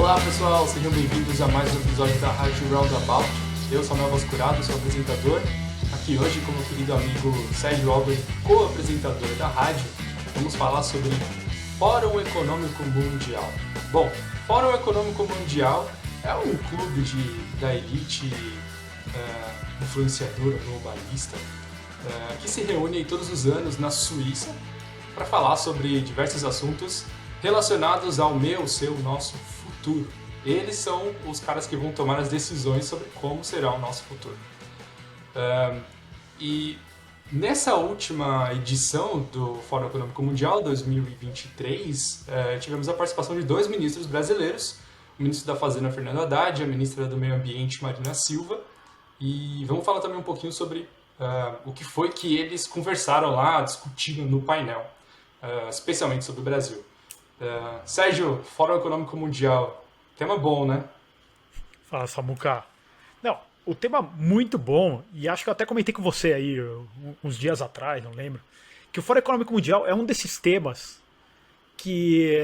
Olá pessoal, sejam bem-vindos a mais um episódio da Rádio Roundabout. Eu sou Mel Vascurado, sou apresentador. Aqui hoje com o meu querido amigo Sérgio Albert, co-apresentador da rádio, vamos falar sobre Fórum Econômico Mundial. Bom, Fórum Econômico Mundial é um clube da elite influenciadora, globalista, que se reúne todos os anos na Suíça para falar sobre diversos assuntos relacionados ao meu, seu, nosso futuro. Eles são os caras que vão tomar as decisões sobre como será o nosso futuro. E nessa última edição do Fórum Econômico Mundial 2023, tivemos a participação de dois ministros brasileiros, o ministro da Fazenda, Fernando Haddad, e a ministra do Meio Ambiente, Marina Silva. E vamos falar também um pouquinho sobre o que foi que eles conversaram lá, discutiram no painel, especialmente sobre o Brasil. Sérgio, Fórum Econômico Mundial, tema bom, né? Fala, Samuca. Não, o tema muito bom, e acho que eu até comentei com você aí uns dias atrás, não lembro, que o Fórum Econômico Mundial é um desses temas que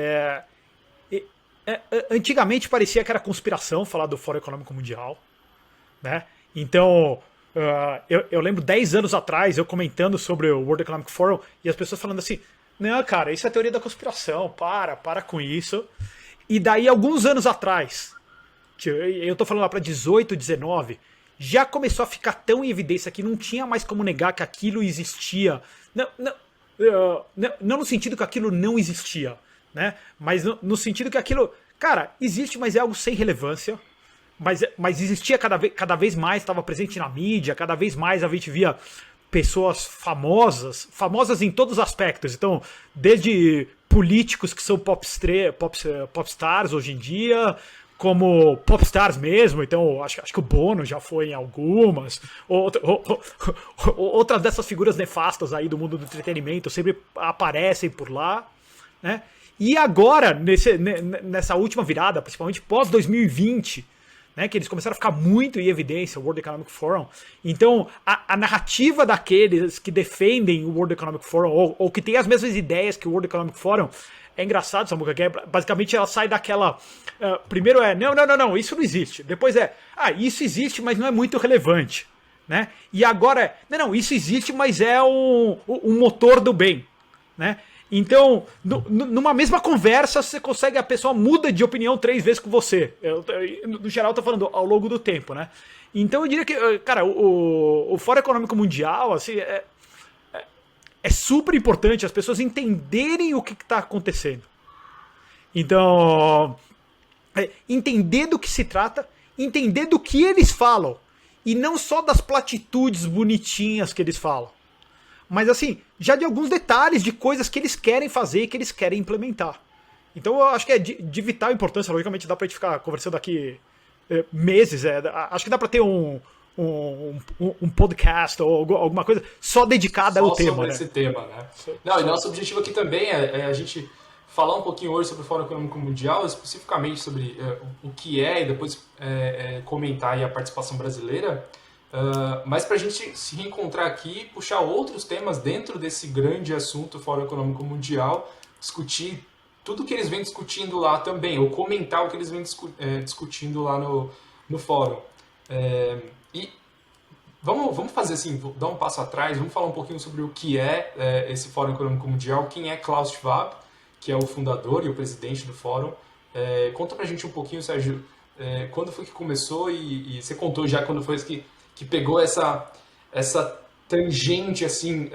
antigamente parecia que era conspiração falar do Fórum Econômico Mundial, né? Então, eu lembro 10 anos atrás eu comentando sobre o World Economic Forum e as pessoas falando assim: não, cara, isso é teoria da conspiração, para com isso. E daí, alguns anos atrás, eu tô falando lá para 18, 19, já começou a ficar tão em evidência que não tinha mais como negar que aquilo existia. Não no sentido que aquilo não existia, né? Mas no sentido que aquilo, cara, existe, mas é algo sem relevância. Mas existia cada vez mais, estava presente na mídia, cada vez mais a gente via pessoas famosas em todos os aspectos. Então, desde políticos que são popstars hoje em dia, como popstars mesmo. Então, acho que o Bono já foi em algumas. Outras dessas figuras nefastas aí do mundo do entretenimento sempre aparecem por lá, né? E agora, nessa última virada, principalmente pós-2020, né, que eles começaram a ficar muito em evidência, o World Economic Forum. Então, a narrativa daqueles que defendem o World Economic Forum, ou que tem as mesmas ideias que o World Economic Forum, é engraçado, Samuca, que basicamente ela sai daquela... primeiro não, isso não existe. Depois isso existe, mas não é muito relevante, né? E agora não, isso existe, mas é um motor do bem, né? Então, numa mesma conversa, você consegue, a pessoa muda de opinião 3 vezes com você. No geral, eu tô falando ao longo do tempo, né? Então, eu diria que, cara, o Fórum Econômico Mundial, assim, é super importante as pessoas entenderem o que está acontecendo. Então, entender do que se trata, entender do que eles falam, e não só das platitudes bonitinhas que eles falam. Mas assim, já de alguns detalhes de coisas que eles querem fazer e que eles querem implementar. Então eu acho que é de vital importância, logicamente dá pra gente ficar conversando aqui meses, acho que dá pra ter um podcast ou alguma coisa só dedicada ao tema. Só sobre esse tema, né? Não, e nosso objetivo aqui também é a gente falar um pouquinho hoje sobre o Fórum Econômico Mundial, especificamente sobre o que é, e depois comentar aí a participação brasileira. Mas para a gente se reencontrar aqui, puxar outros temas dentro desse grande assunto Fórum Econômico Mundial, discutir tudo que eles vêm discutindo lá também, ou comentar o que eles vêm discutindo lá no fórum. E vamos fazer assim, dar um passo atrás, vamos falar um pouquinho sobre o que é esse Fórum Econômico Mundial, quem é Klaus Schwab, que é o fundador e o presidente do fórum. Conta pra gente um pouquinho, Sérgio, quando foi que começou e você contou já quando foi que pegou essa tangente, assim,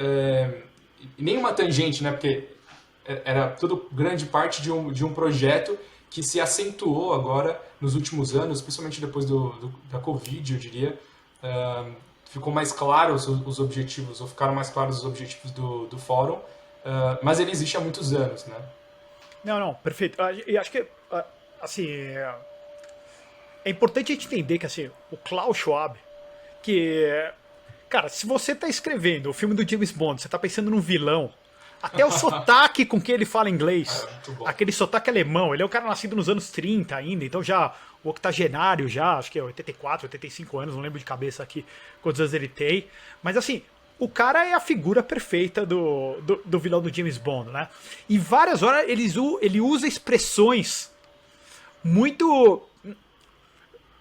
nem uma tangente, né, porque era tudo grande parte de um projeto que se acentuou agora nos últimos anos, principalmente depois da Covid, eu diria. Ficou mais claro os objetivos, ou ficaram mais claros os objetivos do fórum, mas ele existe há muitos anos, né? Não, perfeito. E acho que, assim, é importante a gente entender que, assim, o Klaus Schwab, que, cara, se você tá escrevendo o filme do James Bond, você tá pensando num vilão, até o sotaque com que ele fala inglês, aquele sotaque alemão, ele é um cara nascido nos anos 30 ainda, então já o octogenário já, acho que é 84, 85 anos, não lembro de cabeça aqui quantos anos ele tem, mas assim, o cara é a figura perfeita do vilão do James Bond, né? E várias horas ele usa expressões muito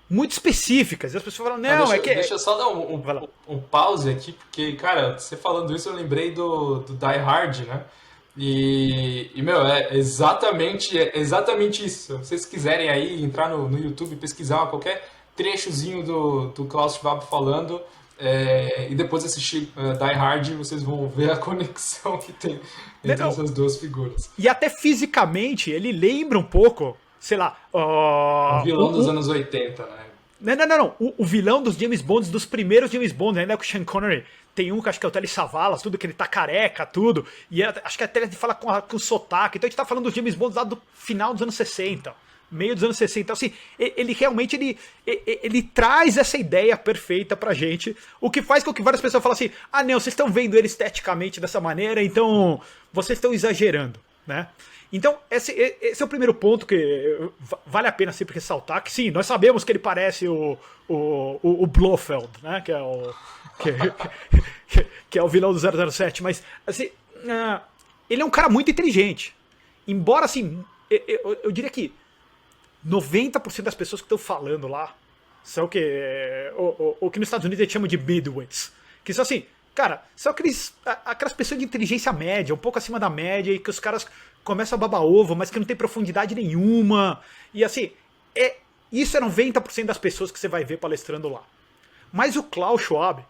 muito específicas. E as pessoas falam, não, Deixa eu só dar um pause aqui, porque, cara, você falando isso, eu lembrei do Die Hard, né? Meu, é exatamente isso. Se vocês quiserem aí entrar no YouTube e pesquisar qualquer trechozinho do Klaus Schwab falando, e depois assistir Die Hard, vocês vão ver a conexão que tem entre essas duas figuras. E até fisicamente, ele lembra um pouco, sei lá... Um vilão dos anos 80, né? Não. O vilão dos James Bonds, dos primeiros James Bonds, ainda com o Sean Connery, tem um que acho que é o Telly Savalas, tudo que ele tá careca, tudo. E acho que até ele fala com sotaque. Então a gente tá falando dos James Bonds lá do final dos anos 60, meio dos anos 60. Então, assim, ele realmente ele traz essa ideia perfeita pra gente. O que faz com que várias pessoas falem assim: ah, não, vocês estão vendo ele esteticamente dessa maneira, então vocês estão exagerando, né? Então, esse é o primeiro ponto que vale a pena sempre ressaltar, que sim, nós sabemos que ele parece o Blofeld, né, que é o vilão do 007, mas assim, ele é um cara muito inteligente. Embora, assim, eu diria que 90% das pessoas que estão falando lá são o que nos Estados Unidos eles chamam de midwits, que são assim, cara, são aquelas pessoas de inteligência média, um pouco acima da média, e que os caras começam a babar ovo, mas que não tem profundidade nenhuma. E assim, isso é 90% das pessoas que você vai ver palestrando lá. Mas o Klaus Schwab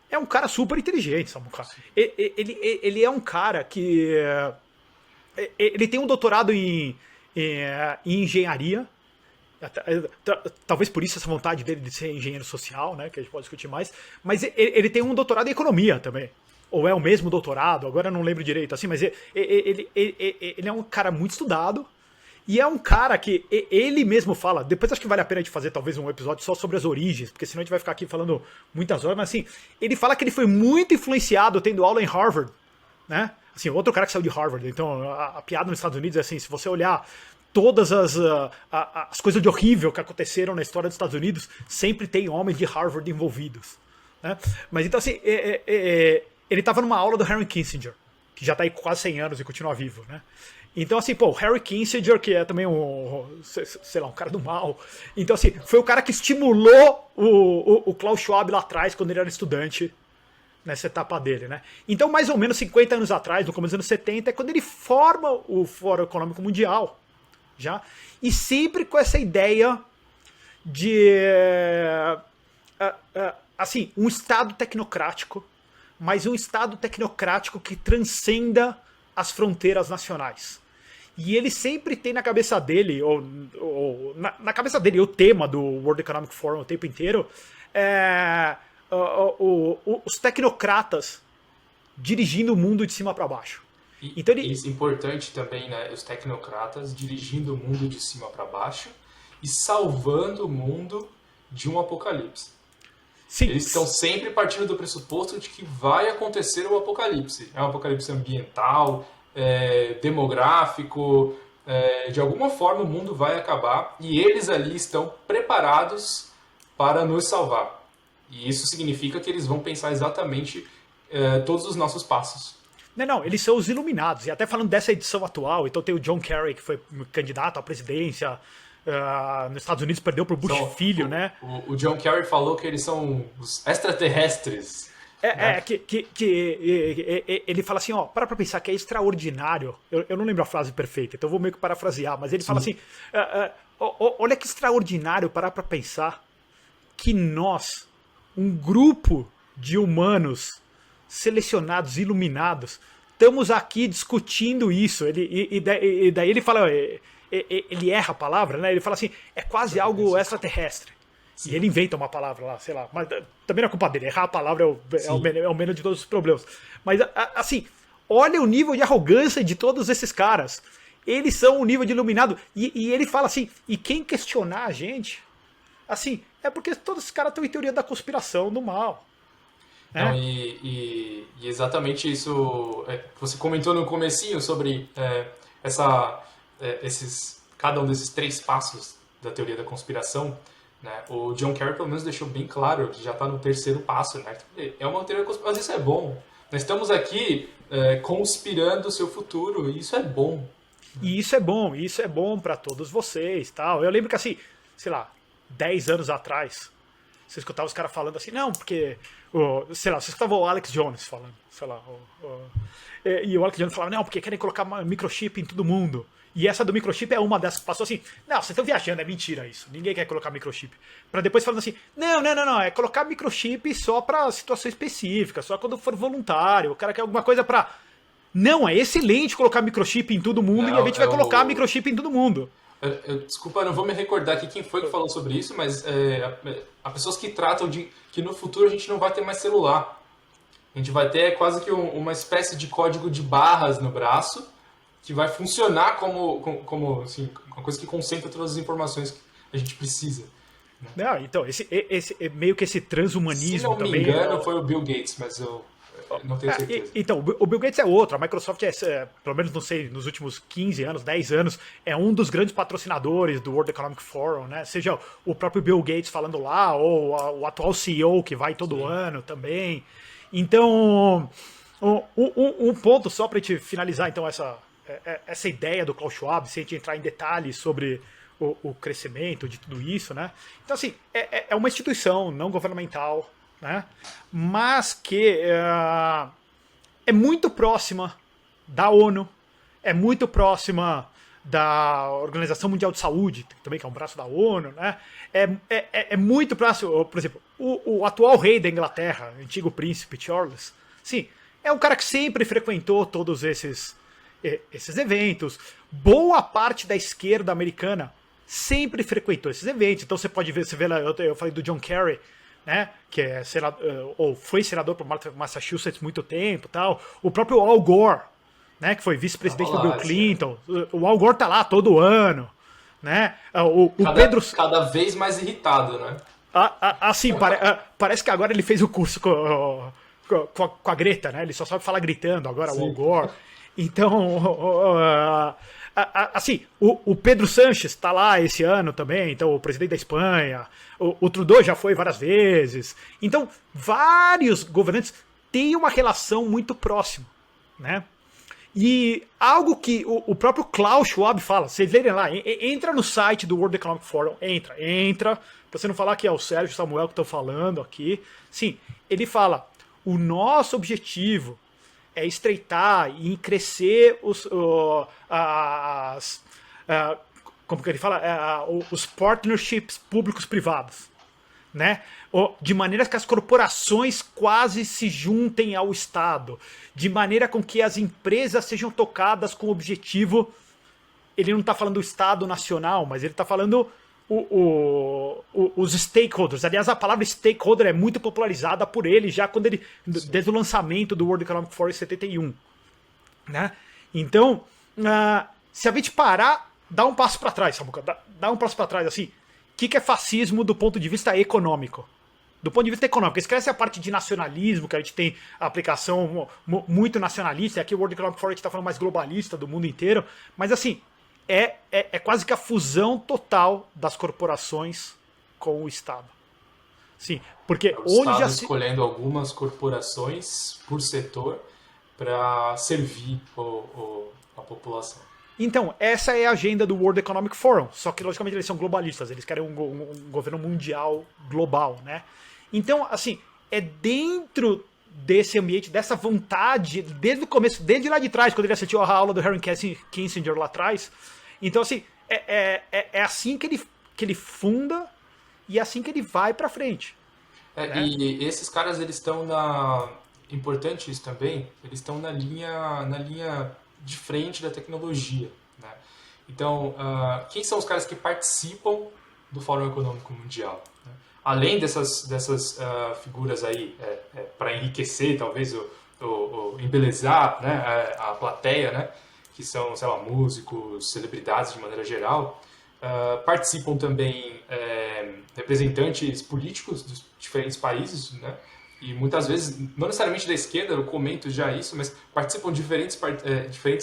é um cara super inteligente, sabe? Ele é um cara que... Ele tem um doutorado em engenharia. Talvez por isso essa vontade dele de ser engenheiro social, né, que a gente pode discutir mais. Mas ele tem um doutorado em economia também. Ou é o mesmo doutorado, agora eu não lembro direito, assim, mas ele é um cara muito estudado, e é um cara que ele mesmo fala, depois acho que vale a pena de fazer talvez um episódio só sobre as origens, porque senão a gente vai ficar aqui falando muitas horas, mas assim, ele fala que ele foi muito influenciado tendo aula em Harvard, né? Assim, outro cara que saiu de Harvard, então a piada nos Estados Unidos é assim, se você olhar todas as coisas de horrível que aconteceram na história dos Estados Unidos, sempre tem homens de Harvard envolvidos, né? Mas então assim, ele estava numa aula do Henry Kissinger, que já está aí quase 100 anos e continua vivo, né? Então, assim, o Henry Kissinger, que é também sei lá, um cara do mal. Então, assim, foi o cara que estimulou o Klaus Schwab lá atrás, quando ele era estudante, nessa etapa dele, né? Então, mais ou menos 50 anos atrás, no começo dos anos 70, é quando ele forma o Fórum Econômico Mundial, já. E sempre com essa ideia de, assim, um Estado tecnocrático, mas um Estado tecnocrático que transcenda as fronteiras nacionais. E ele sempre tem na cabeça dele, na cabeça dele, o tema do World Economic Forum o tempo inteiro, os tecnocratas dirigindo o mundo de cima para baixo. Então isso é importante também, né? Os tecnocratas dirigindo o mundo de cima para baixo e salvando o mundo de um apocalipse. Sim. Eles estão sempre partindo do pressuposto de que vai acontecer o apocalipse. É um apocalipse ambiental, demográfico, de alguma forma o mundo vai acabar e eles ali estão preparados para nos salvar. E isso significa que eles vão pensar exatamente todos os nossos passos. Não, eles são os iluminados. E até falando dessa edição atual, então tem o John Kerry, que foi candidato à presidência... nos Estados Unidos perdeu pro Bush filho, né? O John Kerry falou que eles são os extraterrestres. Né? Ele fala assim, ó, para pensar que é extraordinário. Eu não lembro a frase perfeita, então eu vou meio que parafrasear, mas ele fala assim, olha que extraordinário parar para pensar que nós, um grupo de humanos selecionados, iluminados, estamos aqui discutindo isso. E daí ele fala... ele erra a palavra, né? Ele fala assim, é quase algo extraterrestre. Sim. E ele inventa uma palavra lá, sei lá. Mas também não é culpa dele. Errar a palavra é o menos de todos os problemas. Mas, assim, olha o nível de arrogância de todos esses caras. Eles são o nível de iluminado. E ele fala assim, e quem questionar a gente, assim, é porque todos esses caras estão em teoria da conspiração, do mal. Não, e exatamente isso. Você comentou no comecinho sobre cada um desses 3 passos da teoria da conspiração, né? O John Kerry pelo menos deixou bem claro que já está no 3º passo, né? É uma teoria da conspiração, mas isso é bom. Nós estamos aqui conspirando o seu futuro, e isso é bom. E isso é bom para todos vocês, tal. Eu lembro que assim, sei lá, 10 anos atrás, você escutava os caras falando assim, não, porque, sei lá, você escutava o Alex Jones falando, sei lá, e o Alex Jones falava, não, porque querem colocar microchip em todo mundo. E essa do microchip é uma dessas que passou assim, não, vocês estão viajando, é mentira isso, ninguém quer colocar microchip. Pra depois falando assim, não, é colocar microchip só pra situação específica, só quando for voluntário, o cara quer alguma coisa pra... Não, é excelente colocar microchip em todo mundo e a Não, gente vai colocar microchip em todo mundo. Desculpa, eu não vou me recordar aqui quem foi que falou sobre isso, mas há pessoas que tratam de que no futuro a gente não vai ter mais celular. A gente vai ter quase que uma espécie de código de barras no braço que vai funcionar como assim, uma coisa que concentra todas as informações que a gente precisa. Não, então, meio que esse Se transhumanismo não me também. engano, foi o Bill Gates, mas eu não tenho certeza. Então, o Bill Gates é outro. A Microsoft pelo menos, não sei, nos últimos 15 anos, 10 anos, é um dos grandes patrocinadores do World Economic Forum, né? Seja o próprio Bill Gates falando lá, ou o atual CEO que vai todo ano também. Então, um ponto só para a gente finalizar, então, essa ideia do Klaus Schwab, sem a gente entrar em detalhes sobre o crescimento de tudo isso, né? Então, assim, é uma instituição não governamental, né? Mas que é muito próxima da ONU, é muito próxima da Organização Mundial de Saúde, também que é um braço da ONU, né? É muito próximo, por exemplo, o atual rei da Inglaterra, antigo príncipe Charles, sim, é um cara que sempre frequentou todos esses eventos. Boa parte da esquerda americana sempre frequentou esses eventos. Então você pode ver, lá, eu falei do John Kerry, né, que é ou foi senador por Massachusetts muito tempo, tal. O próprio Al Gore, né, que foi vice-presidente do Bill Clinton. O Al Gore tá lá todo ano, né? Cada vez mais irritado, né? Assim, parece que agora ele fez o curso com a Greta, né? Ele só sabe falar gritando agora, sim. O Al Gore. Então, assim, o Pedro Sánchez está lá esse ano também, então o presidente da Espanha, o Trudeau já foi várias vezes. Então, vários governantes têm uma relação muito próxima, né? E algo que o próprio Klaus Schwab fala, vocês lerem lá, entra no site do World Economic Forum, entra, pra você não falar que é o Sérgio Samuel que estão falando aqui. Sim, ele fala, o nosso objetivo é estreitar e crescer como que ele fala? Os partnerships públicos-privados, né? De maneira que as corporações quase se juntem ao Estado, de maneira com que as empresas sejam tocadas com o objetivo. Ele não está falando do Estado nacional, mas ele está falando os stakeholders. Aliás, a palavra stakeholder é muito popularizada por ele já desde o lançamento do World Economic Forum em 71, né? Então, se a gente parar, dá um passo para trás, Samuca, dá um passo para trás assim. O que é fascismo do ponto de vista econômico? Do ponto de vista econômico, esquece a parte de nacionalismo, que a gente tem a aplicação muito nacionalista, e aqui o World Economic Forum a gente está falando mais globalista do mundo inteiro, mas assim, é quase que a fusão total das corporações com o Estado. Sim, porque o Estado escolhendo algumas corporações por setor para servir a população. Então, essa é a agenda do World Economic Forum, só que logicamente eles são globalistas, eles querem um governo mundial global, né? Então, assim, é dentro desse ambiente, dessa vontade, desde o começo, desde lá de trás, quando ele assistiu a aula do Henry Kissinger lá atrás. Então, assim, é assim que ele funda e é assim que ele vai pra frente. Né? E esses caras, eles estão importante isso também, eles estão na linha de frente da tecnologia. Né? Então, quem são os caras que participam do Fórum Econômico Mundial? Né? Além dessas figuras aí, para enriquecer, talvez, embelezar, né, a plateia, né, que são, sei lá, músicos, celebridades de maneira geral, participam também representantes políticos dos diferentes países, né? E muitas vezes, não necessariamente da esquerda, eu comento já isso, mas participam diferentes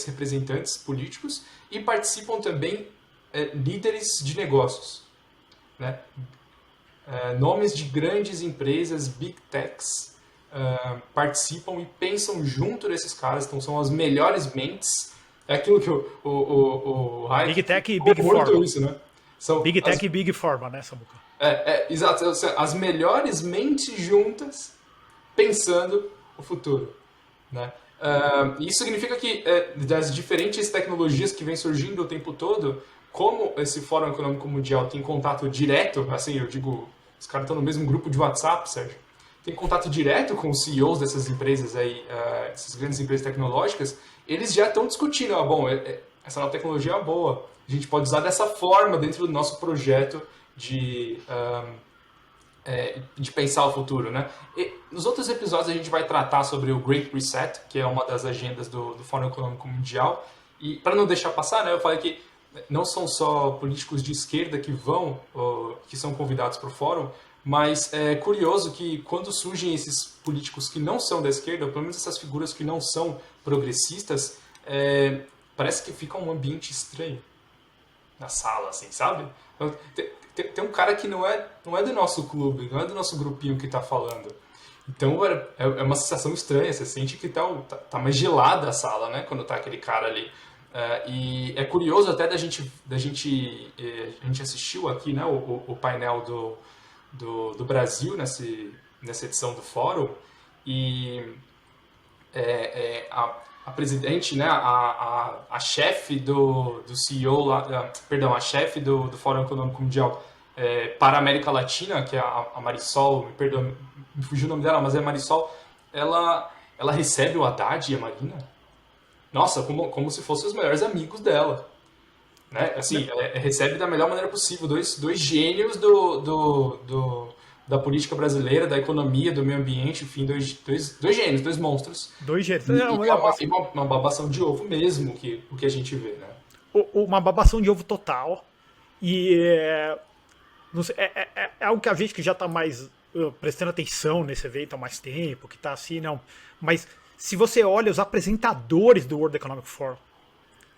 representantes políticos e participam também líderes de negócios. Né? Nomes de grandes empresas, big techs, participam e pensam junto desses caras, então são as melhores mentes É aquilo que o Hayek Big Tech e ficou Big muito Pharma. isso, né? São Big Tech e Big Pharma, né, Samuca? exato, as melhores mentes juntas pensando o futuro, né? Isso significa que das diferentes tecnologias que vêm surgindo o tempo todo, como esse Fórum Econômico Mundial tem contato direto, assim, eu digo, os caras estão no mesmo grupo de WhatsApp, Sérgio, tem contato direto com os CEOs dessas empresas aí, essas grandes empresas tecnológicas, eles já estão discutindo, essa nova tecnologia é boa, a gente pode usar dessa forma dentro do nosso projeto de, de pensar o futuro, né? E nos outros episódios a gente vai tratar sobre o Great Reset, que é uma das agendas do Fórum Econômico Mundial. E para não deixar passar, né, eu falei que não são só políticos de esquerda que vão, que são convidados para o fórum, mas é curioso que quando surgem esses políticos que não são da esquerda, ou pelo menos essas figuras que não são progressistas, parece que fica um ambiente estranho na sala, assim, sabe? Tem um cara que não é do nosso clube, não é do nosso grupinho que tá falando. Então é uma sensação estranha, você sente que tá mais gelada a sala, né? Quando tá aquele cara ali. E é curioso até a gente assistiu aqui, né, o painel do Brasil nessa edição do fórum, e a presidente, né, a chefe do CEO lá, perdão, a chefe do Fórum Econômico Mundial para a América Latina, que é a Marisol, me fugiu o nome dela, mas é a Marisol, ela recebe o Haddad e a Marina, nossa, como se fossem os melhores amigos dela. Né? Assim, recebe da melhor maneira possível dois gênios da política brasileira, da economia, do meio ambiente, enfim, dois gênios, dois monstros. Dois gênios. E uma babação de ovo mesmo, o que a gente vê, né? Uma babação de ovo total. E não sei, é algo que a gente que já está mais prestando atenção nesse evento há mais tempo, que está assim, não. Mas se você olha os apresentadores do World Economic Forum,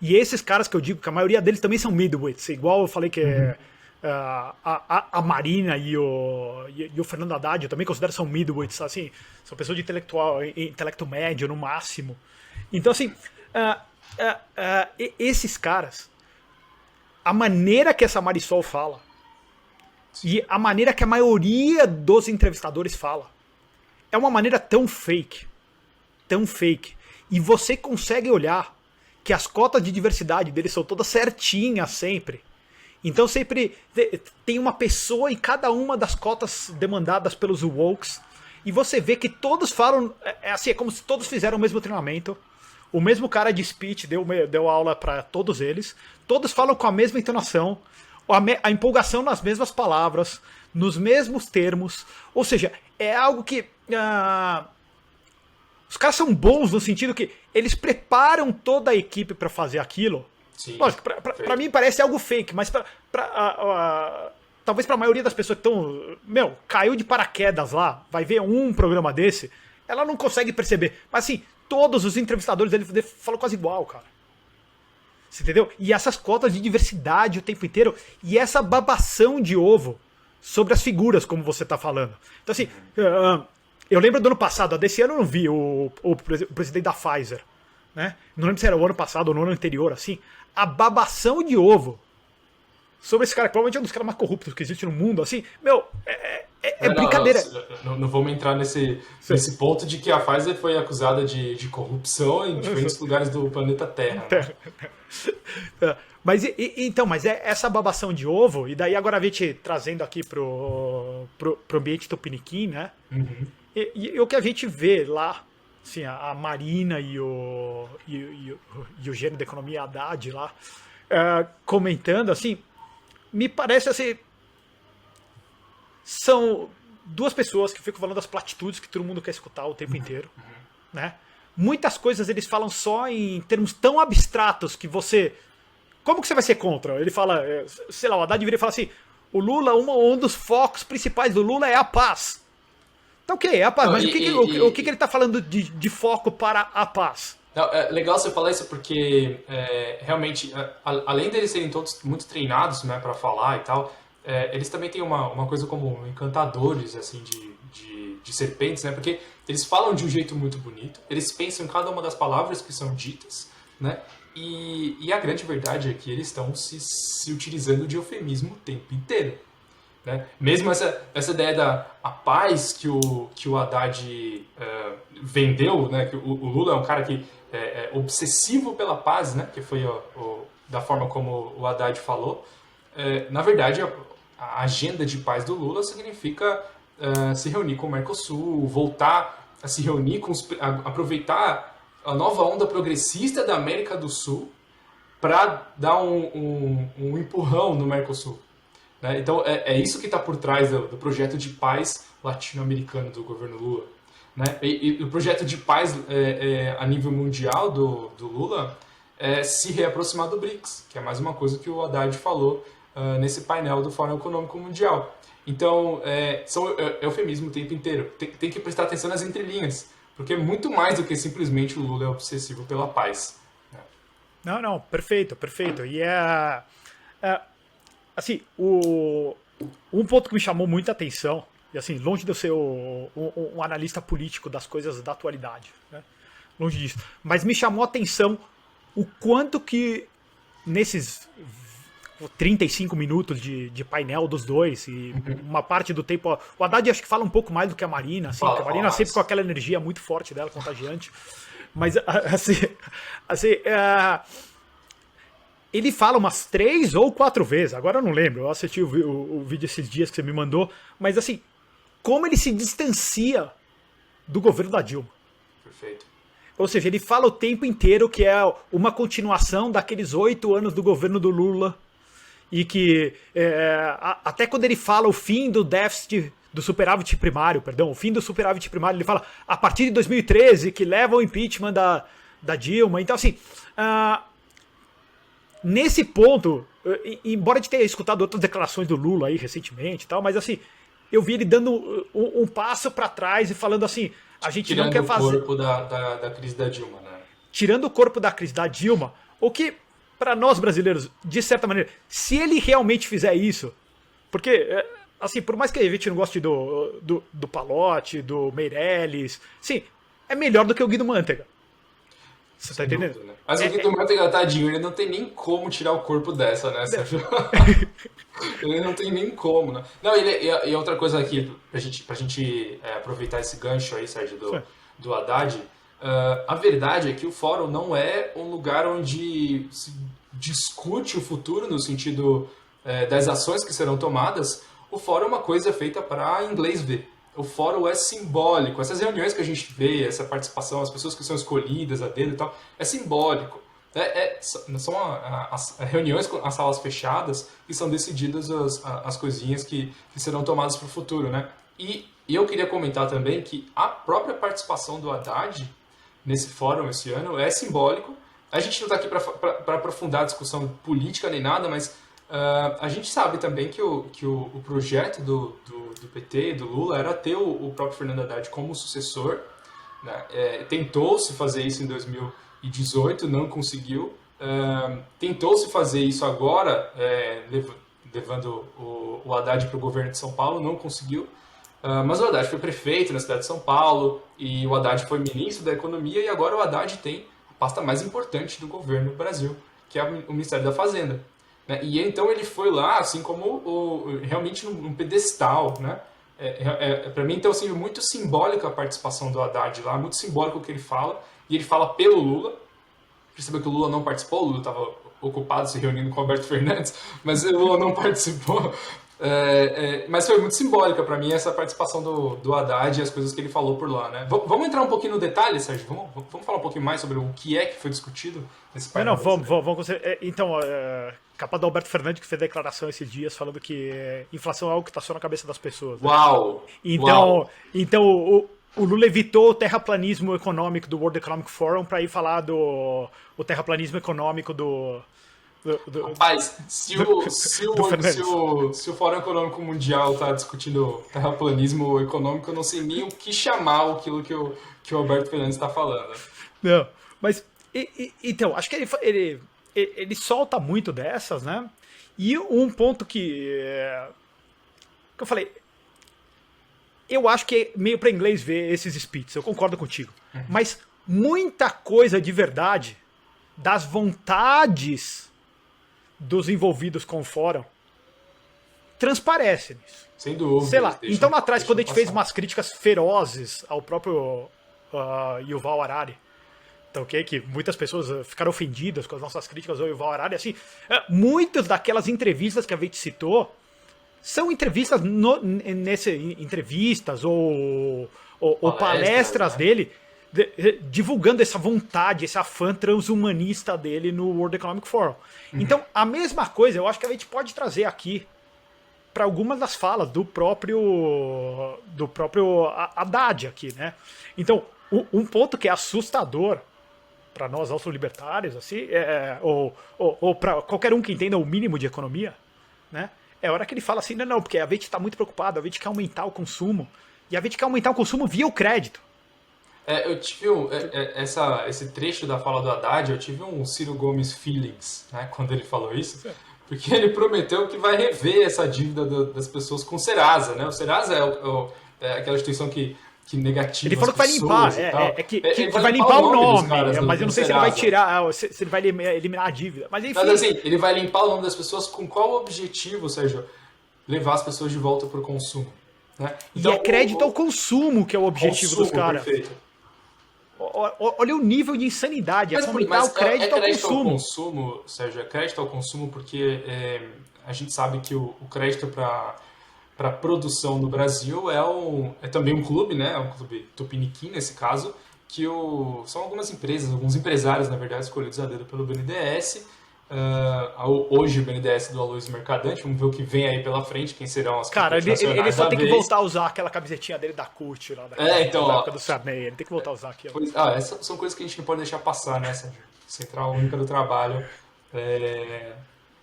e esses caras que eu digo, que a maioria deles também são midweights, igual eu falei que a Marina e o Fernando Haddad, eu também considero são midweights, assim, são pessoas de intelecto médio no máximo. Então, assim, esses caras, a maneira que essa Marisol fala, e a maneira que a maioria dos entrevistadores fala, é uma maneira tão fake, e você consegue olhar que as cotas de diversidade deles são todas certinhas sempre. Então sempre tem uma pessoa em cada uma das cotas demandadas pelos wokes, e você vê que todos falam, assim, é como se todos fizeram o mesmo treinamento, o mesmo cara de speech deu aula para todos eles, todos falam com a mesma entonação, a empolgação nas mesmas palavras, nos mesmos termos, ou seja, é algo que... os caras são bons no sentido que eles preparam toda a equipe para fazer aquilo. Sim, lógico, pra mim parece algo fake, mas talvez pra maioria das pessoas que estão... caiu de paraquedas lá, vai ver um programa desse, ela não consegue perceber. Mas assim, todos os entrevistadores dele falam quase igual, cara. Você entendeu? E essas cotas de diversidade o tempo inteiro, e essa babação de ovo sobre as figuras, como você tá falando. Então assim... eu lembro do ano passado, desse ano eu não vi o presidente da Pfizer, né? Não lembro se era o ano passado ou no ano anterior, assim. A babação de ovo sobre esse cara, que provavelmente é um dos caras mais corruptos que existe no mundo, assim. Brincadeira. Não vamos entrar nesse ponto de que a Pfizer foi acusada de corrupção em diferentes lugares do planeta Terra. Né? Mas essa babação de ovo, e daí agora a gente trazendo aqui pro ambiente tupiniquim, né? Uhum. E o que a gente vê lá, assim, a Marina e o gênio da economia Haddad lá, comentando, assim, me parece assim, são duas pessoas que ficam falando das platitudes que todo mundo quer escutar o tempo inteiro, né? Muitas coisas eles falam só em termos tão abstratos que você... Como que você vai ser contra? Ele fala, sei lá, o Haddad viria e fala assim, o Lula, um dos focos principais do Lula é a paz. Então ok, é a paz, mas o que ele está falando de foco para a paz? Não, é legal você falar isso porque realmente, além deles serem todos muito treinados, né, para falar e tal, eles também têm uma coisa como encantadores assim, de serpentes, né, porque eles falam de um jeito muito bonito, eles pensam em cada uma das palavras que são ditas, né, E a grande verdade é que eles estão se utilizando de eufemismo o tempo inteiro. Né? Mesmo essa ideia da a paz que o Haddad vendeu, né? Que o Lula é um cara que é obsessivo pela paz, né? Que foi da forma como o Haddad falou. Na verdade, a agenda de paz do Lula significa se reunir com o Mercosul, voltar a se reunir, aproveitar a nova onda progressista da América do Sul para dar um empurrão no Mercosul. Né? Então, é isso que está por trás do projeto de paz latino-americano do governo Lula. Né? E o projeto de paz a nível mundial do Lula é se reaproximar do BRICS, que é mais uma coisa que o Haddad falou nesse painel do Fórum Econômico Mundial. Então, são eufemismo o tempo inteiro. Tem que prestar atenção nas entrelinhas, porque é muito mais do que simplesmente o Lula é obsessivo pela paz. Né? Não, perfeito, perfeito. E assim, um ponto que me chamou muita atenção, e assim, longe de eu ser um analista político das coisas da atualidade, né? Longe disso, mas me chamou a atenção o quanto que nesses 35 minutos de painel dos dois, e uma parte do tempo. O Haddad acho que fala um pouco mais do que a Marina, assim, porque a Marina sempre com aquela energia muito forte dela, contagiante. Mas, ele fala umas 3 ou 4 vezes, agora eu não lembro, eu assisti o vídeo esses dias que você me mandou, mas assim, como ele se distancia do governo da Dilma. Perfeito. Ou seja, ele fala o tempo inteiro que é uma continuação daqueles 8 anos do governo do Lula, e que até quando ele fala o fim do déficit, do superávit primário, perdão, o fim do superávit primário, ele fala a partir de 2013, que leva ao impeachment da Dilma. Então, assim, nesse ponto, embora a gente tenha escutado outras declarações do Lula aí recentemente e tal, mas assim, eu vi ele dando um passo para trás e falando assim, a gente não quer fazer... Tirando o corpo da crise da Dilma, né? Tirando o corpo da crise da Dilma, o que, para nós brasileiros, de certa maneira, se ele realmente fizer isso, porque, assim, por mais que a gente não goste do Palocci, do Meirelles, sim, é melhor do que o Guido Mantega. Você tá entendendo? Dúvida, né? Mas o Guido Mantega, tadinho, ele não tem nem como tirar o corpo dessa, né, Sérgio? Ele não tem nem como, né? Não, e outra coisa aqui, pra gente aproveitar esse gancho aí, Sérgio, do Haddad, a verdade é que o fórum não é um lugar onde se discute o futuro no sentido das ações que serão tomadas. O fórum é uma coisa feita para inglês ver. O fórum é simbólico. Essas reuniões que a gente vê, essa participação, as pessoas que são escolhidas a dedo e tal, é simbólico. São as reuniões com as salas fechadas e são decididas as coisinhas que serão tomadas para o futuro, né? E eu queria comentar também que a própria participação do Haddad nesse fórum esse ano é simbólico. A gente não está aqui para aprofundar a discussão política nem nada, mas a gente sabe também que o projeto do PT, do Lula, era ter o próprio Fernando Haddad como sucessor. Né? Tentou-se fazer isso em 2018, não conseguiu. Tentou-se fazer isso agora, levando o Haddad para o governo de São Paulo, não conseguiu. Mas o Haddad foi prefeito na cidade de São Paulo, e o Haddad foi ministro da Economia, e agora o Haddad tem a pasta mais importante do governo do Brasil, que é o Ministério da Fazenda. Né? E então ele foi lá, assim como realmente num pedestal, né? Para mim, então, assim, muito simbólica a participação do Haddad lá, muito simbólico o que ele fala, e ele fala pelo Lula. Percebeu que o Lula não participou, o Lula estava ocupado se reunindo com o Alberto Fernandes, mas o Lula não participou. Mas foi muito simbólica para mim essa participação do Haddad e as coisas que ele falou por lá, né? Vamos entrar um pouquinho no detalhe, Sérgio? Vamos falar um pouquinho mais sobre o que foi discutido nesse painel? Vamos. Então, capa do Alberto Fernandes, que fez declaração esses dias falando que inflação é algo que está só na cabeça das pessoas. Né? Uau! Então o Lula evitou o terraplanismo econômico do World Economic Forum para ir falar do terraplanismo econômico do Rapaz, se o Fórum Econômico Mundial está discutindo terraplanismo econômico, eu não sei nem o que chamar aquilo que o Alberto Fernandes está falando. Não, mas então, acho que ele solta muito dessas, né? E um ponto que eu falei, eu acho que é meio para inglês ver esses speeches, eu concordo contigo. Mas muita coisa de verdade das vontades dos envolvidos com o fórum transparece nisso. Sem dúvida. Sei lá, então lá atrás, quando a gente fez umas críticas ferozes ao próprio Yuval Harari, então, que muitas pessoas ficaram ofendidas com as nossas críticas ao Yuval Harari, assim, muitas daquelas entrevistas que a gente citou são entrevistas entrevistas ou palestras, né, dele, divulgando essa vontade, esse afã transhumanista dele no World Economic Forum. Então, a mesma coisa, eu acho que a gente pode trazer aqui para algumas das falas do próprio Haddad aqui, né? Então, um ponto que é assustador para nós libertários, assim, ou para qualquer um que entenda o mínimo de economia, né? É a hora que ele fala assim, não, porque a gente está muito preocupado, a gente quer aumentar o consumo, e a gente quer aumentar o consumo via o crédito. Eu tive esse trecho da fala do Haddad, eu tive um Ciro Gomes feelings, né, quando ele falou isso, porque ele prometeu que vai rever essa dívida das pessoas com o Serasa, né? O Serasa é aquela instituição que negativa. Ele falou que vai limpar, que vai limpar o nome, mas eu não sei se ele vai tirar, se ele vai eliminar a dívida. Mas enfim. Mas assim, ele vai limpar o nome das pessoas com qual objetivo, Sérgio? Levar as pessoas de volta para o consumo. Né? Então, e é crédito ao consumo que é o objetivo dos caras. Perfeito. Olha o nível de insanidade, é aumentar o crédito ao consumo. Sérgio, é crédito ao consumo porque a gente sabe que o crédito para produção no Brasil é também um clube, né? É um clube tupiniquim nesse caso, que são algumas empresas, alguns empresários, na verdade, escolhidos a dedo pelo BNDES. Hoje o BNDES do Aloysio Mercadante, vamos ver o que vem aí pela frente, quem serão as Cara, ele só tem que voltar a usar aquela camisetinha dele da CUT lá, da época do Sarney, ele tem que voltar a usar aquilo. Essas são coisas que a gente não pode deixar passar, né, Sérgio? Central Única do Trabalho,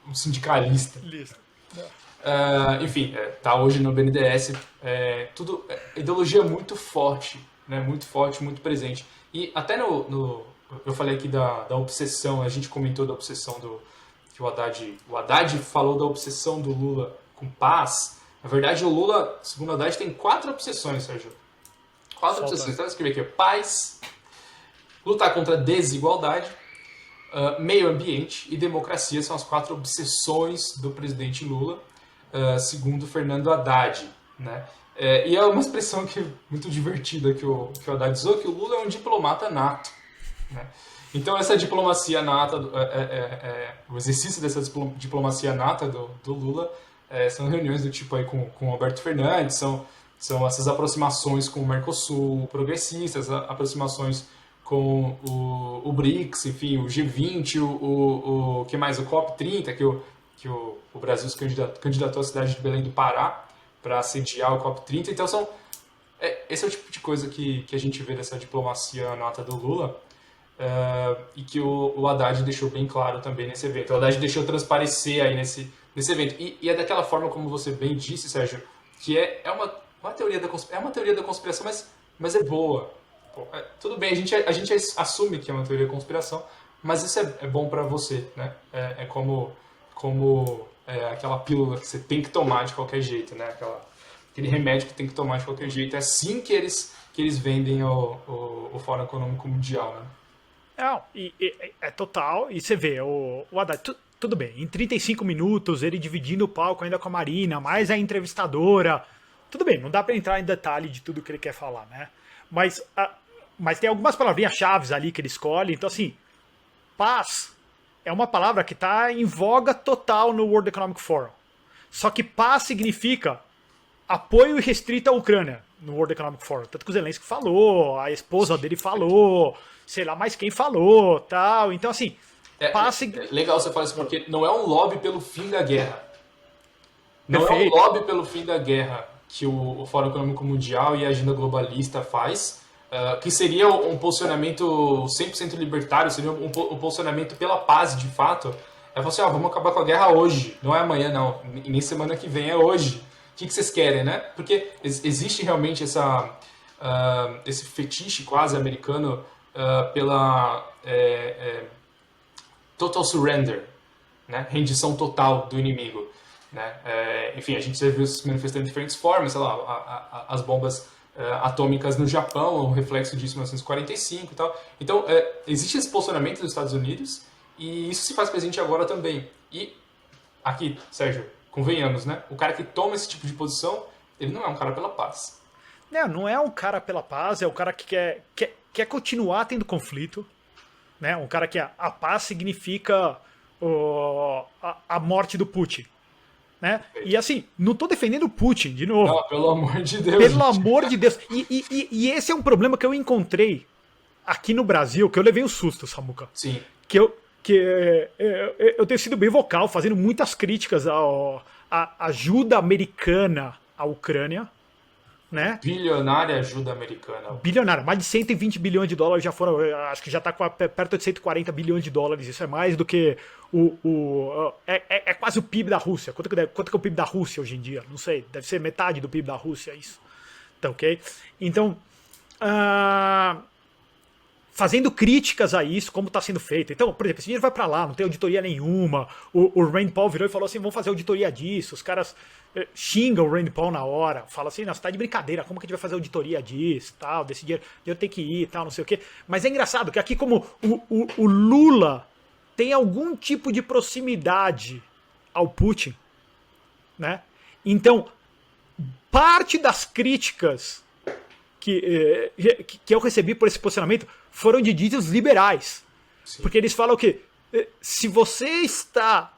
um sindicalista. Enfim, tá hoje no BNDES, tudo, ideologia muito forte, né, muito forte, muito presente. E até eu falei aqui da obsessão, a gente comentou da obsessão que o Haddad falou da obsessão do Lula com paz. Na verdade, o Lula, segundo o Haddad, tem 4 obsessões, Sérgio. 4 obsessões. Então, eu escrevi aqui: paz, lutar contra a desigualdade, meio ambiente e democracia são as 4 obsessões do presidente Lula, segundo Fernando Haddad, né? E é uma expressão muito divertida que o Haddad usou, que o Lula é um diplomata nato. Né? Então essa diplomacia nata, o exercício dessa diplomacia nata do Lula são reuniões do tipo aí com o Alberto Fernandes, são essas aproximações com o Mercosul, progressistas, aproximações com o BRICS, enfim, o G20, o que mais? O COP30, que o Brasil se candidatou à cidade de Belém do Pará para sediar o COP30. Então esse é o tipo de coisa que a gente vê dessa diplomacia nata do Lula. E que o Haddad deixou bem claro também nesse evento. O Haddad deixou transparecer aí nesse evento. E é daquela forma, como você bem disse, Sérgio, que é uma teoria da conspiração, mas é boa. Tudo bem, a gente assume que é uma teoria da conspiração, mas isso é bom para você, né? Como aquela pílula que você tem que tomar de qualquer jeito, né? Aquele remédio que tem que tomar de qualquer jeito. É assim que eles vendem o Fórum Econômico Mundial, né? Não, é total, e você vê, o Haddad, tudo bem, em 35 minutos, ele dividindo o palco ainda com a Marina, mais a entrevistadora, tudo bem, não dá pra entrar em detalhe de tudo que ele quer falar, né? Mas tem algumas palavrinhas chaves ali que ele escolhe, então assim, paz é uma palavra que tá em voga total no World Economic Forum. Só que paz significa apoio irrestrito à Ucrânia no World Economic Forum. Tanto que o Zelensky falou, a esposa dele falou, sei lá mais quem falou, tal. Então, assim, legal você falar isso, porque não é um lobby pelo fim da guerra. Não Perfeito. é um lobby pelo fim da guerra que o Fórum Econômico Mundial e a agenda globalista faz, que seria um posicionamento 100% libertário, seria um posicionamento pela paz, de fato. É falar assim, vamos acabar com a guerra hoje, não é amanhã não, e nem semana que vem, é hoje. O que vocês querem, né? Porque existe realmente esse fetiche quase americano pela total surrender, né? Rendição total do inimigo, né? Enfim, a gente já viu isso se manifestando de diferentes formas, sei lá, as bombas atômicas no Japão, um reflexo disso em 1945 e tal. Então, existe esse posicionamento dos Estados Unidos e isso se faz presente agora também. E aqui, Sérgio, convenhamos, né? O cara que toma esse tipo de posição, ele não é um cara pela paz. Não é um cara pela paz, é um cara que quer continuar tendo conflito. Né? Um cara que a paz significa a morte do Putin. Né? E assim, não estou defendendo o Putin, de novo. Não, pelo amor de Deus. Pelo amor de Deus. E esse é um problema que eu encontrei aqui no Brasil, que eu levei um susto, Samuca. Sim. Que eu tenho sido bem vocal, fazendo muitas críticas à ajuda americana à Ucrânia. Né? Bilionária ajuda americana. Bilionária. Mais de 120 bilhões de dólares já foram. Acho que já está perto de 140 bilhões de dólares. Isso é mais do que é quase o PIB da Rússia. Quanto que é o PIB da Rússia hoje em dia? Não sei. Deve ser metade do PIB da Rússia, isso. Tá ok? Então, fazendo críticas a isso, como está sendo feito. Então, por exemplo, esse dinheiro vai para lá, não tem auditoria nenhuma. O Rand Paul virou e falou assim, vamos fazer auditoria disso. Os caras xingam o Rand Paul na hora, falam assim, nossa, tá de brincadeira, como que a gente vai fazer auditoria disso, tal, desse dinheiro tem que ir, tal, não sei o quê. Mas é engraçado que aqui como o Lula tem algum tipo de proximidade ao Putin, né? Então, parte das críticas que eu recebi por esse posicionamento foram de dígitos liberais. Sim. Porque eles falam que se você está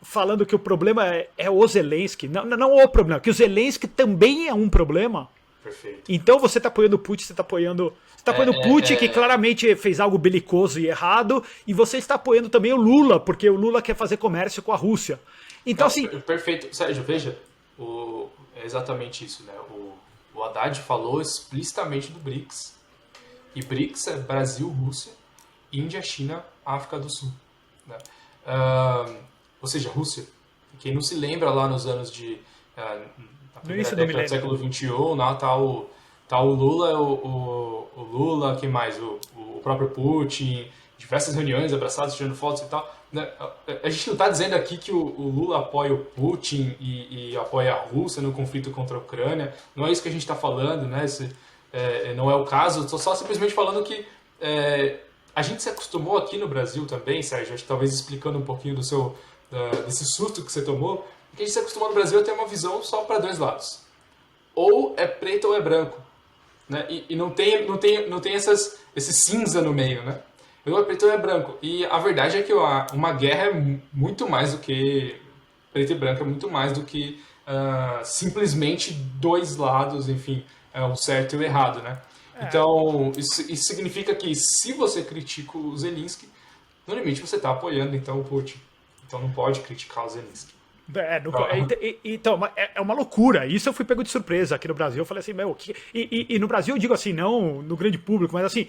falando que o problema é o Zelensky, não o problema, que o Zelensky também é um problema. Perfeito. Então você está apoiando o Putin, você está apoiando o Putin, que claramente fez algo belicoso e errado, e você está apoiando também o Lula, porque o Lula quer fazer comércio com a Rússia. Então, assim. Perfeito. Sérgio, veja, é exatamente isso, né? O Haddad falou explicitamente do BRICS. E BRICS é Brasil, Rússia, Índia, China, África do Sul. Né? Ou seja, Rússia. Quem não se lembra lá nos anos na primeira década do século XXI, tá o Lula, o Lula, quem mais? O próprio Putin, diversas reuniões abraçados, tirando fotos e tal. Né? A gente não está dizendo aqui que o Lula apoia o Putin e apoia a Rússia no conflito contra a Ucrânia. Não é isso que a gente está falando, né? Não é o caso. Estou só simplesmente falando que a gente se acostumou aqui no Brasil também, Sérgio, acho que talvez explicando um pouquinho desse susto que você tomou, que a gente se acostumou no Brasil a ter uma visão só para dois lados. Ou é preto ou é branco. Né? E não tem esse cinza no meio, né? Ou é preto ou é branco. E a verdade é que uma guerra é muito mais do que preto e branco, é muito mais do que simplesmente dois lados, enfim, o certo e o errado, né? Então, isso significa que se você critica o Zelensky, no limite você está apoiando então o Putin. Então não pode criticar o Zelensky. Então, é uma loucura. Isso eu fui pego de surpresa aqui no Brasil. Eu falei assim, e no Brasil eu digo assim, não no grande público, mas assim,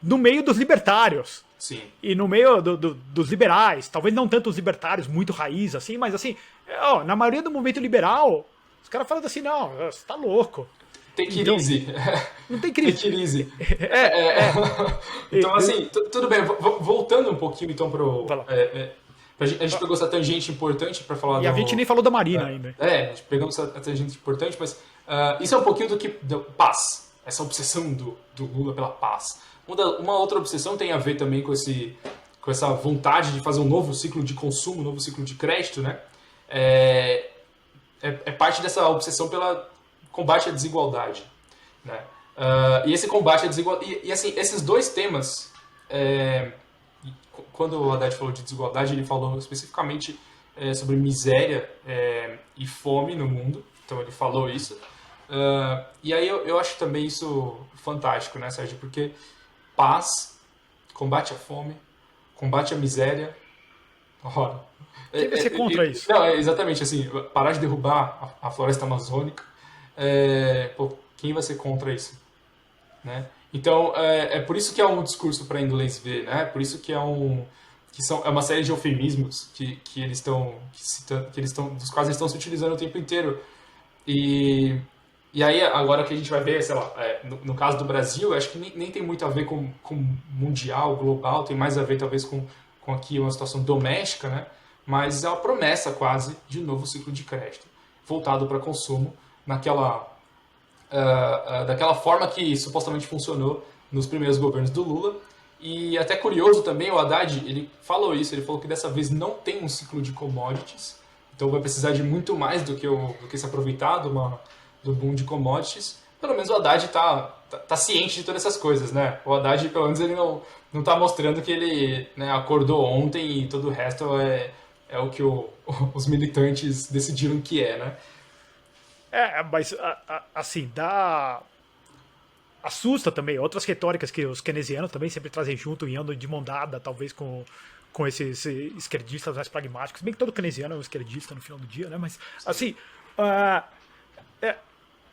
no meio dos libertários. Sim. E no meio dos liberais. Talvez não tanto os libertários muito raiz, assim, mas assim, na maioria do movimento liberal, os caras falam assim, não, você tá louco. Tem crise. Então, não tem crise. Tem crise. Então, assim, tudo bem. Voltando um pouquinho, então, a gente pegou essa tangente importante para falar a gente nem falou da Marina ainda. A gente pegou essa tangente importante, mas isso é um pouquinho do paz. Essa obsessão do Lula pela paz. Uma outra obsessão tem a ver também com essa vontade de fazer um novo ciclo de consumo, um novo ciclo de crédito, né? É parte dessa obsessão pela combate à desigualdade, né? E esse combate à desigualdade... E assim, esses dois temas... Quando o Haddad falou de desigualdade, ele falou especificamente sobre miséria e fome no mundo. Então ele falou isso. E aí eu acho também isso fantástico, né, Sérgio? Porque paz, combate à fome, combate à miséria... Ora, quem vai ser contra isso? Não, exatamente, assim, parar de derrubar a floresta amazônica, quem vai ser contra isso? Né? Então, é por isso que é um discurso para inglês ver, né? Por isso que é uma série de eufemismos que eles estão, dos quais eles estão se utilizando o tempo inteiro. E aí, agora que a gente vai ver, sei lá, no caso do Brasil, acho que nem tem muito a ver com mundial, global, tem mais a ver talvez com aqui uma situação doméstica, né? Mas é uma promessa quase de novo ciclo de crédito, voltado para consumo, naquela daquela forma que supostamente funcionou nos primeiros governos do Lula. E até curioso também, o Haddad, ele falou isso, ele falou que dessa vez não tem um ciclo de commodities, então vai precisar de muito mais do que se aproveitar do boom de commodities. Pelo menos o Haddad tá ciente de todas essas coisas, né? O Haddad, pelo menos, ele não tá mostrando que ele, né, acordou ontem e todo o resto é o que os militantes decidiram que é, né? Mas assim, assusta também. Outras retóricas que os keynesianos também sempre trazem junto e andam de mão dada, talvez com esses esquerdistas mais pragmáticos. Se bem que todo keynesiano é um esquerdista no final do dia, né? Mas, assim,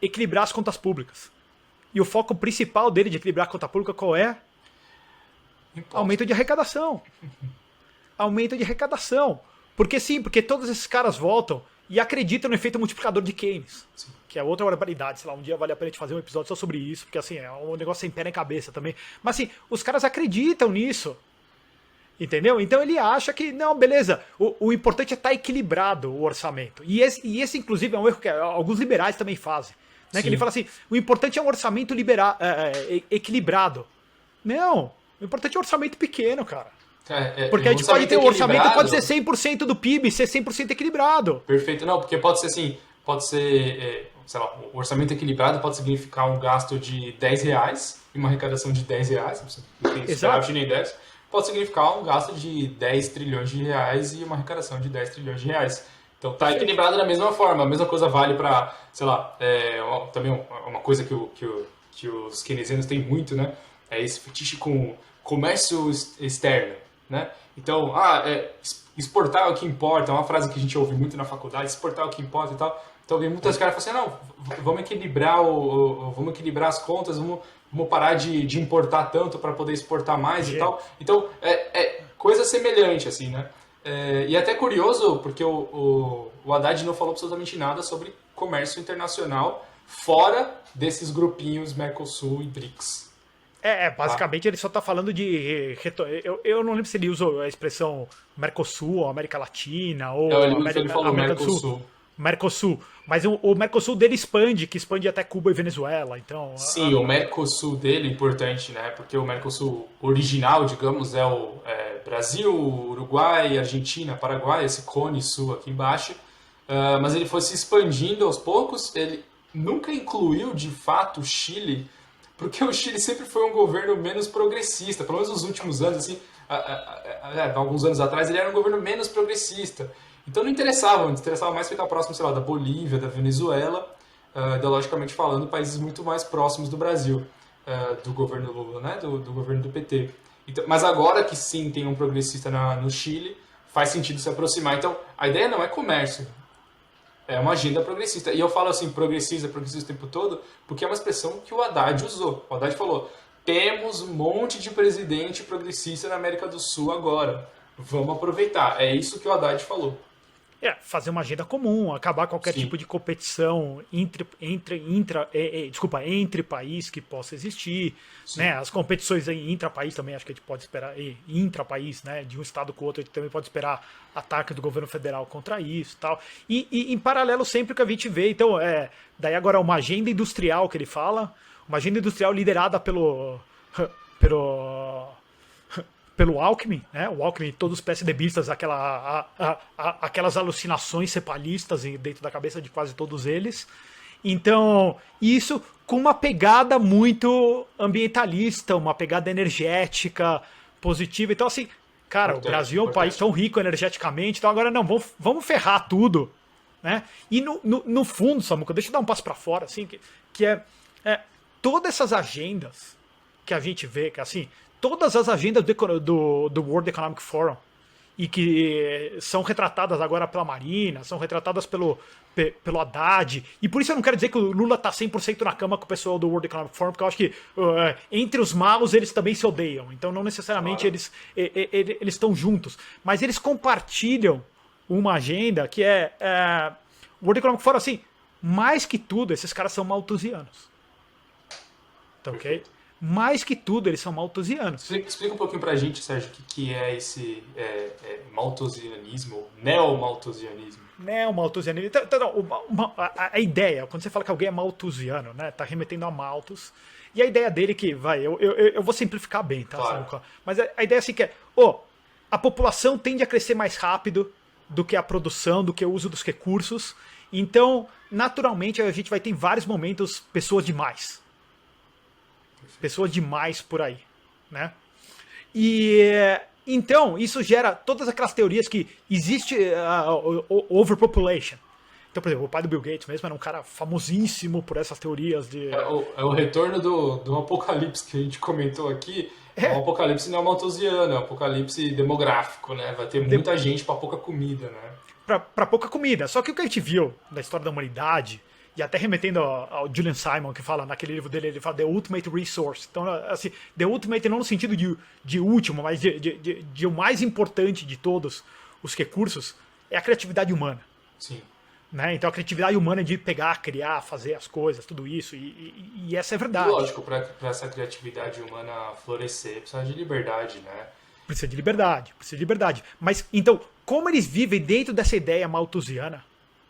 equilibrar as contas públicas. E o foco principal dele de equilibrar a conta pública qual é? Imposto. Aumento de arrecadação. Aumento de arrecadação. Porque sim, porque todos esses caras voltam e acreditam no efeito multiplicador de Keynes. Sim. Que é outra barbaridade. Sei lá, um dia vale a pena a gente fazer um episódio só sobre isso, porque assim, é um negócio sem pé nem cabeça também. Mas assim, os caras acreditam nisso. Entendeu? Então ele acha que, não, beleza, o importante é estar equilibrado o orçamento. E esse inclusive, é um erro que alguns liberais também fazem. Né? Que ele fala assim, o importante é um orçamento equilibrado. Não, o importante é um orçamento pequeno, cara. Porque a gente pode ter um orçamento que pode ser 100% do PIB, ser 100% equilibrado. Perfeito. Não, porque pode ser assim, sei lá, o orçamento equilibrado pode significar um gasto de R$10 e uma arrecadação de R$10, não tem superávit nem 10. Pode significar um gasto de 10 trilhões de reais e uma arrecadação de 10 trilhões de reais. Então tá equilibrado da mesma forma. A mesma coisa vale para, sei lá, também uma coisa que os keynesianos têm muito, né? É esse fetiche com comércio externo, né? Então, exportar é o que importa, é uma frase que a gente ouve muito na faculdade, exportar é o que importa e tal. Então, vem muitas caras falando assim, não, vamos equilibrar as contas, vamos parar de importar tanto para poder exportar mais e tal. Então, coisa semelhante, assim, né? E até curioso, porque o Haddad não falou absolutamente nada sobre comércio internacional fora desses grupinhos Mercosul e BRICS. Basicamente ele só está falando de... Eu não lembro se ele usa a expressão Mercosul, ou América Latina, ou ele falou América do Sul. Mercosul. Mas o Mercosul dele que expande até Cuba e Venezuela, então... Sim, o Mercosul dele é importante, né? Porque o Mercosul original, digamos, é o Brasil, Uruguai, Argentina, Paraguai, esse cone sul aqui embaixo. Mas ele foi se expandindo aos poucos, ele nunca incluiu, de fato, o Chile, porque o Chile sempre foi um governo menos progressista, pelo menos nos últimos anos, assim, alguns anos atrás, ele era um governo menos progressista. Então não interessava mais ficar próximo, sei lá, da Bolívia, da Venezuela, ideologicamente falando, países muito mais próximos do Brasil, do governo Lula, né, do governo do PT. Então, mas agora que sim tem um progressista no Chile, faz sentido se aproximar. Então a ideia não é comércio, é uma agenda progressista. E eu falo assim, progressista o tempo todo, porque é uma expressão que o Haddad usou. O Haddad falou, temos um monte de presidente progressista na América do Sul agora, vamos aproveitar. É isso que o Haddad falou. Fazer uma agenda comum, acabar qualquer tipo de competição entre país que possa existir, né? As competições intra-país também, acho que a gente pode esperar, intra-país, né? De um estado com o outro, a gente também pode esperar ataque do governo federal contra isso e tal. E em paralelo sempre o que a gente vê, então, daí agora uma agenda industrial que ele fala, uma agenda industrial liderada pelo Alckmin, né? O Alckmin, todos os PSDBistas, aquelas alucinações cepalistas dentro da cabeça de quase todos eles. Então, isso com uma pegada muito ambientalista, uma pegada energética positiva. Então, assim, cara, o Brasil é um país tão rico energeticamente, então agora não, vamos ferrar tudo, né? E no fundo, Samuca, deixa eu dar um passo para fora, assim, que é todas essas agendas que a gente vê, que assim, todas as agendas do World Economic Forum e que são retratadas agora pela Marina, são retratadas pelo Haddad, e por isso eu não quero dizer que o Lula tá 100% na cama com o pessoal do World Economic Forum, porque eu acho que entre os maus eles também se odeiam, então não necessariamente eles estão juntos, mas eles compartilham uma agenda que o World Economic Forum, assim, mais que tudo, esses caras são malthusianos. Tá ok? mais que tudo, eles são malthusianos. Explica um pouquinho pra gente, Sérgio, o que é esse malthusianismo, neo-malthusianismo. Neo-malthusianismo. Então, a ideia, quando você fala que alguém é malthusiano, né, tá remetendo a Malthus, e a ideia dele que, eu vou simplificar bem, tá? Claro. Mas a ideia assim que é, a população tende a crescer mais rápido do que a produção, do que o uso dos recursos, então, naturalmente, a gente vai ter em vários momentos pessoas demais. Pessoas demais por aí, né? E então, isso gera todas aquelas teorias que existe overpopulation. Então, por exemplo, o pai do Bill Gates mesmo era um cara famosíssimo por essas teorias de... É o retorno do apocalipse que a gente comentou aqui. É um apocalipse neo-malthusiano, é um apocalipse demográfico, né? Vai ter muita gente para pouca comida, né? Para pouca comida. Só que o que a gente viu da história da humanidade, e até remetendo ao Julian Simon, que fala naquele livro dele, ele fala The Ultimate Resource. Então, assim, The Ultimate não no sentido de último, mas de o mais importante de todos os recursos, é a criatividade humana. Sim. Né? Então a criatividade humana de pegar, criar, fazer as coisas, tudo isso, e essa é verdade. E lógico, para essa criatividade humana florescer, precisa de liberdade, né? Precisa de liberdade, precisa de liberdade. Mas, então, como eles vivem dentro dessa ideia malthusiana,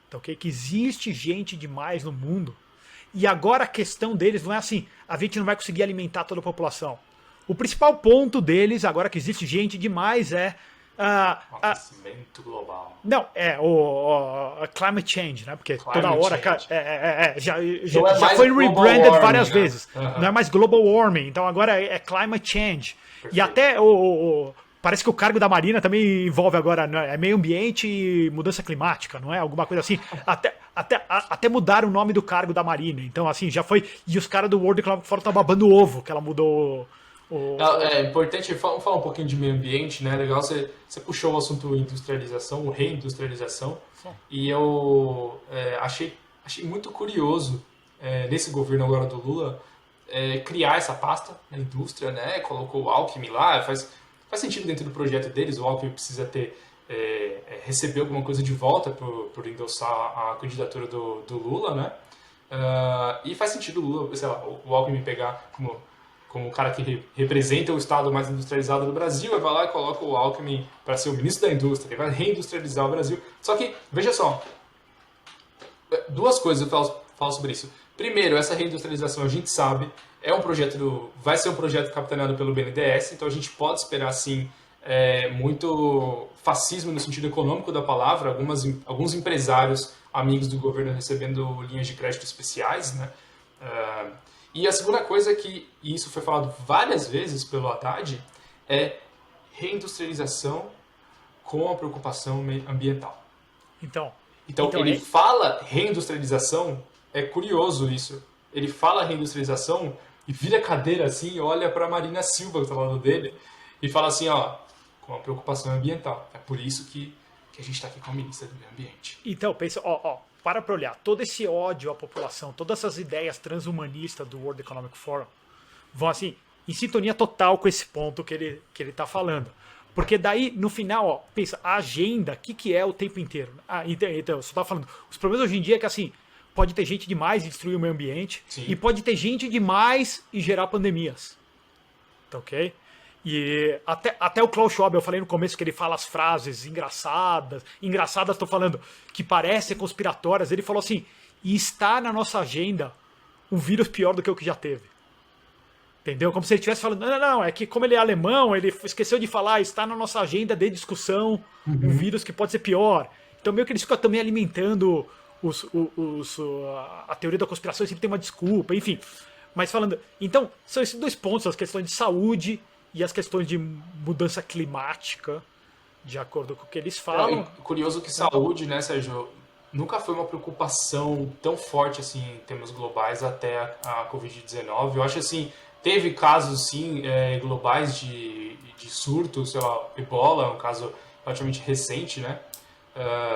então, okay, que existe gente demais no mundo, e agora a questão deles não é assim, a gente não vai conseguir alimentar toda a população. O principal ponto deles, agora que existe gente demais, é aquecimento global. Não, é o climate change, né? Porque climate toda hora já foi rebranded várias vezes. Não é mais global warming, então agora é climate change. Perfeito. E até parece que o cargo da Marina também envolve agora, né? É meio ambiente e mudança climática, não é? Alguma coisa assim. Até mudaram o nome do cargo da Marina. Então, assim, já foi. E os caras do World Economic Forum estão babando o ovo, que ela mudou. É importante falar um pouquinho de meio ambiente, né? Legal, você puxou o assunto industrialização, ou reindustrialização, e eu achei muito curioso nesse governo agora do Lula criar essa pasta na indústria, né? Colocou o Alckmin lá, faz sentido dentro do projeto deles, o Alckmin precisa receber alguma coisa de volta por endossar a candidatura do Lula, né? E faz sentido o Lula, sei lá, o Alckmin pegar como o cara que representa o estado mais industrializado do Brasil, vai lá e coloca o Alckmin para ser o ministro da indústria, ele vai reindustrializar o Brasil. Só que, veja só, duas coisas eu falo sobre isso. Primeiro, essa reindustrialização a gente sabe, vai ser um projeto capitaneado pelo BNDES, então a gente pode esperar, sim, muito fascismo no sentido econômico da palavra, alguns empresários amigos do governo recebendo linhas de crédito especiais, né? E a segunda coisa e isso foi falado várias vezes pelo Haddad, é reindustrialização com a preocupação ambiental. Então ele fala reindustrialização, é curioso isso. Ele fala reindustrialização e vira a cadeira assim, olha para a Marina Silva, que está ao lado dele, e fala assim, com a preocupação ambiental. É por isso que a gente está aqui com a ministra do Meio Ambiente. Então, pensa, para olhar, todo esse ódio à população, todas essas ideias transhumanistas do World Economic Forum vão assim, em sintonia total com esse ponto que ele tá falando. Porque daí, no final, pensa, a agenda, o que é o tempo inteiro? Então, eu só tava falando, os problemas hoje em dia é que assim, pode ter gente demais e destruir o meio ambiente, sim, e pode ter gente demais e gerar pandemias. Tá ok? E até o Klaus Schwab, eu falei no começo que ele fala as frases engraçadas, estou falando, que parecem conspiratórias, ele falou assim, e está na nossa agenda um vírus pior do que o que já teve. Entendeu? Como se ele estivesse falando, não, é que como ele é alemão, ele esqueceu de falar, está na nossa agenda de discussão um vírus que pode ser pior. Então meio que eles ficam também alimentando a teoria da conspiração, sempre tem uma desculpa, enfim. Mas falando, então, são esses dois pontos, as questões de saúde e as questões de mudança climática, de acordo com o que eles falam. Curioso que saúde, né, Sérgio, nunca foi uma preocupação tão forte assim em termos globais até a Covid-19. Eu acho assim, teve casos sim globais de surto, sei lá, Ebola, um caso relativamente recente, né?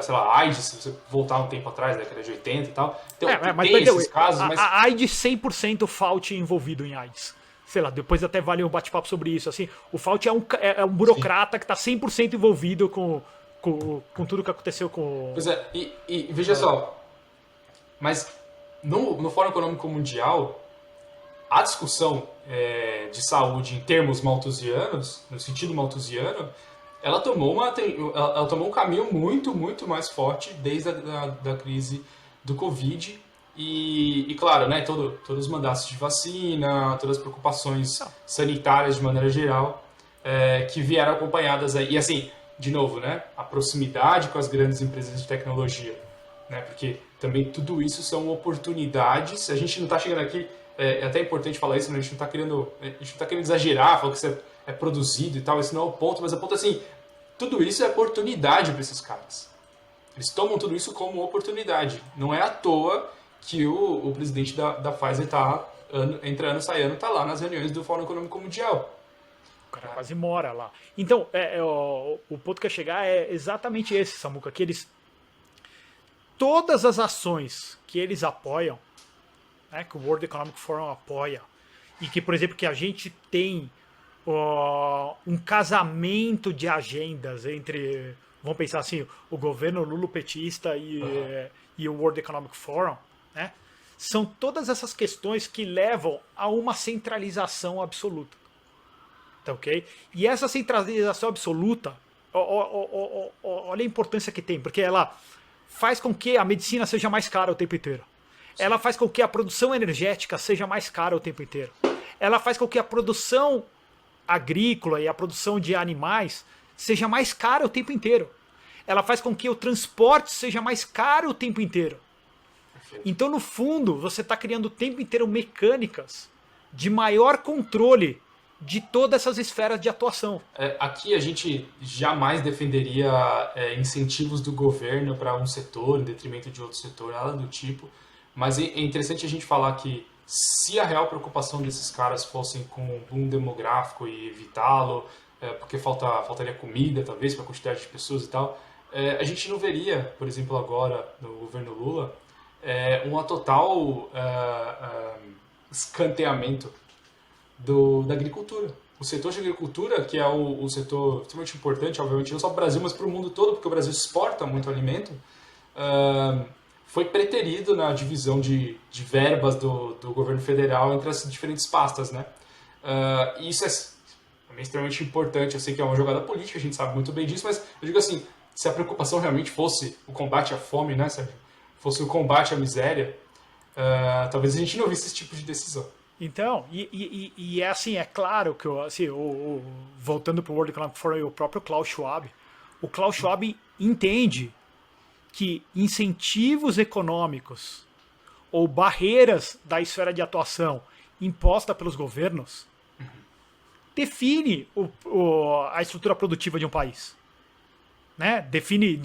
Sei lá, AIDS, se você voltar um tempo atrás, década de 80 e tal. Então, mas tem esses casos, mas... A AIDS, 100% Fauci envolvido em AIDS. Sei lá, depois até vale um bate-papo sobre isso. Assim, o Fauci é um burocrata, sim, que está 100% envolvido com tudo que aconteceu com... Pois é, e veja só, mas no Fórum Econômico Mundial, a discussão, de saúde em termos malthusianos, no sentido malthusiano, ela tomou um caminho muito, muito mais forte desde da crise do Covid. E claro, né, todos os mandatos de vacina, todas as preocupações sanitárias de maneira geral, que vieram acompanhadas aí. E assim, de novo, né, a proximidade com as grandes empresas de tecnologia, né, porque também tudo isso são oportunidades. A gente não está chegando aqui, é até importante falar isso, né, a gente não está querendo exagerar, falar que isso é produzido e tal, esse não é o ponto, mas o ponto é assim, tudo isso é oportunidade para esses caras. Eles tomam tudo isso como oportunidade. Não é à toa que o presidente da Pfizer está entre ano e sai ano, está lá nas reuniões do Fórum Econômico Mundial. O cara quase mora lá. Então, o ponto que eu ia chegar é exatamente esse, Samuca, que todas as ações que eles apoiam, né, que o World Economic Forum apoia, e que, por exemplo, que a gente tem um casamento de agendas entre, vamos pensar assim, o governo lulopetista e o World Economic Forum, né, são todas essas questões que levam a uma centralização absoluta. Tá, ok? E essa centralização absoluta, olha a importância que tem, porque ela faz com que a medicina seja mais cara o tempo inteiro. Sim. Ela faz com que a produção energética seja mais cara o tempo inteiro. Ela faz com que a produção agrícola e a produção de animais seja mais cara o tempo inteiro. Ela faz com que o transporte seja mais caro o tempo inteiro. Então, no fundo, você está criando o tempo inteiro mecânicas de maior controle de todas essas esferas de atuação. Aqui a gente jamais defenderia incentivos do governo para um setor em detrimento de outro setor, nada do tipo. Mas é interessante a gente falar que se a real preocupação desses caras fossem com um boom demográfico e evitá-lo, porque faltaria comida, talvez, para a quantidade de pessoas e tal, a gente não veria, por exemplo, agora, no governo Lula, uma total escanteamento da agricultura. O setor de agricultura, que é o setor extremamente importante, obviamente, não só para o Brasil, mas para o mundo todo, porque o Brasil exporta muito alimento, foi preterido na divisão de verbas do governo federal entre as diferentes pastas, né? E isso é extremamente importante. Eu sei que é uma jogada política, a gente sabe muito bem disso, mas eu digo assim, se a preocupação realmente fosse o combate à fome, né, Sérgio? Fosse o combate à miséria, talvez a gente não visse esse tipo de decisão. Então, e é assim, é claro que, assim, voltando para o World Economic Forum, o próprio Klaus Schwab, o Klaus Schwab entende que incentivos econômicos ou barreiras da esfera de atuação imposta pelos governos define a estrutura produtiva de um país. Né? Define,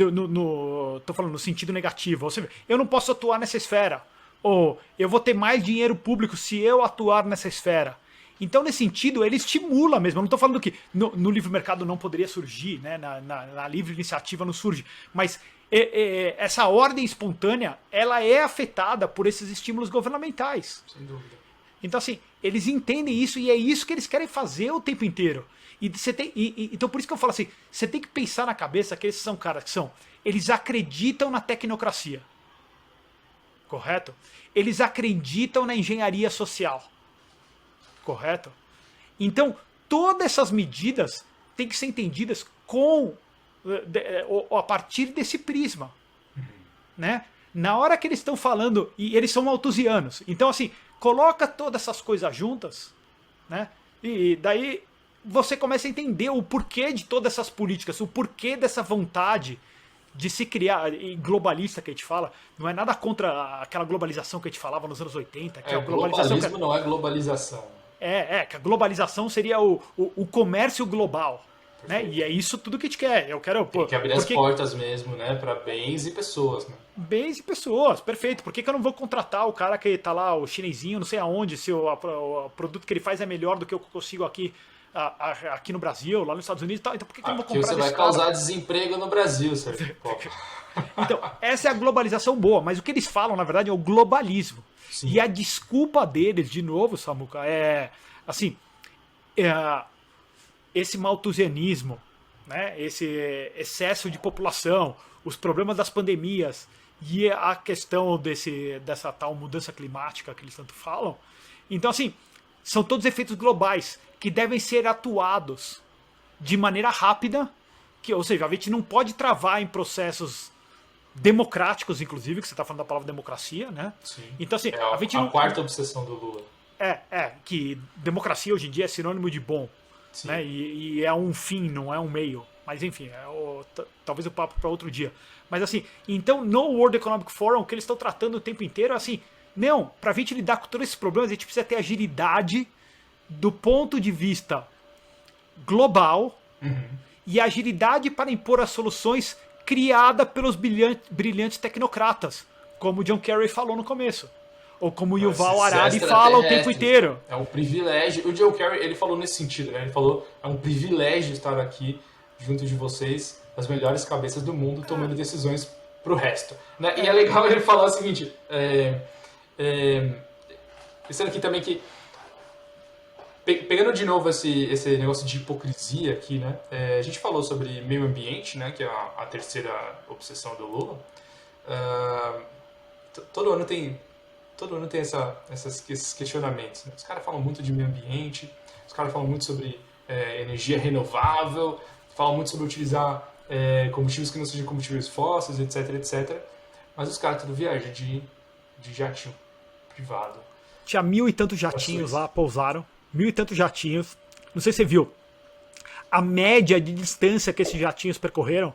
tô falando no sentido negativo. Ou seja, eu não posso atuar nessa esfera. Ou eu vou ter mais dinheiro público se eu atuar nessa esfera. Então, nesse sentido, ele estimula mesmo. Eu não estou falando que no livre mercado não poderia surgir, né? Na livre iniciativa não surge. Mas essa ordem espontânea, ela é afetada por esses estímulos governamentais. Sem dúvida. Então, assim, eles entendem isso e é isso que eles querem fazer o tempo inteiro. Então, por isso que eu falo assim, você tem que pensar na cabeça que esses são caras que eles acreditam na tecnocracia. Correto? Eles acreditam na engenharia social. Correto? Então, todas essas medidas têm que ser entendidas a partir desse prisma. Né? Na hora que eles estão falando, e eles são malthusianos, então assim, coloca todas essas coisas juntas, né? E daí você começa a entender o porquê de todas essas políticas, o porquê dessa vontade de se criar, e globalista que a gente fala, não é nada contra aquela globalização que a gente falava nos anos 80. Que a globalização globalismo não é globalização. Que a globalização seria o comércio global. Né? E é isso tudo que a gente quer. Tem que abrir as portas mesmo, né? Para bens e pessoas. Né? Bens e pessoas, perfeito. Por que eu não vou contratar o cara que tá lá, o chinesinho, não sei aonde, se o produto que ele faz é melhor do que eu consigo aqui no Brasil, lá nos Estados Unidos e tal. Então por que eu não vou comprar desse cara? Você vai causar desemprego no Brasil, Sérgio. Então, essa é a globalização boa, mas o que eles falam, na verdade, é o globalismo. Sim. E a desculpa deles, de novo, Samuca, assim, esse malthusianismo, né, esse excesso de população, os problemas das pandemias e a questão dessa tal mudança climática que eles tanto falam. Então, assim, são todos efeitos globais que devem ser atuados de maneira rápida, ou seja, a gente não pode travar em processos democráticos, inclusive, que você está falando da palavra democracia, né? Sim. Então, assim, É a gente a não. quarta obsessão do Lula. Que democracia hoje em dia é sinônimo de bom, Sim. né? E é um fim, não é um meio. Mas enfim, talvez o papo para outro dia. Mas assim, então no World Economic Forum, o que eles estão tratando o tempo inteiro é assim, não, para a gente lidar com todos esses problemas, a gente precisa ter agilidade do ponto de vista global e agilidade para impor as soluções criada pelos brilhantes tecnocratas, como o John Kerry falou no começo. Ou como o Yuval Harari fala o tempo inteiro. É um privilégio. O John Kerry, ele falou nesse sentido, né? Ele falou, é um privilégio estar aqui junto de vocês, as melhores cabeças do mundo, tomando decisões pro resto. Né? E é legal ele falar o seguinte, pensando aqui também que, pegando de novo esse negócio de hipocrisia aqui, né? A gente falou sobre meio ambiente, né? Que é a terceira obsessão do Lula. Todo ano tem esses questionamentos. Né? Os caras falam muito de meio ambiente, os caras falam muito sobre energia renovável, falam muito sobre utilizar combustíveis que não sejam combustíveis fósseis, etc, etc. Mas os caras tudo viajam de jatinho privado. Tinha 1.000 e tantos jatinhos lá, pousaram. 1.000 e tantos jatinhos. Não sei se você viu. A média de distância que esses jatinhos percorreram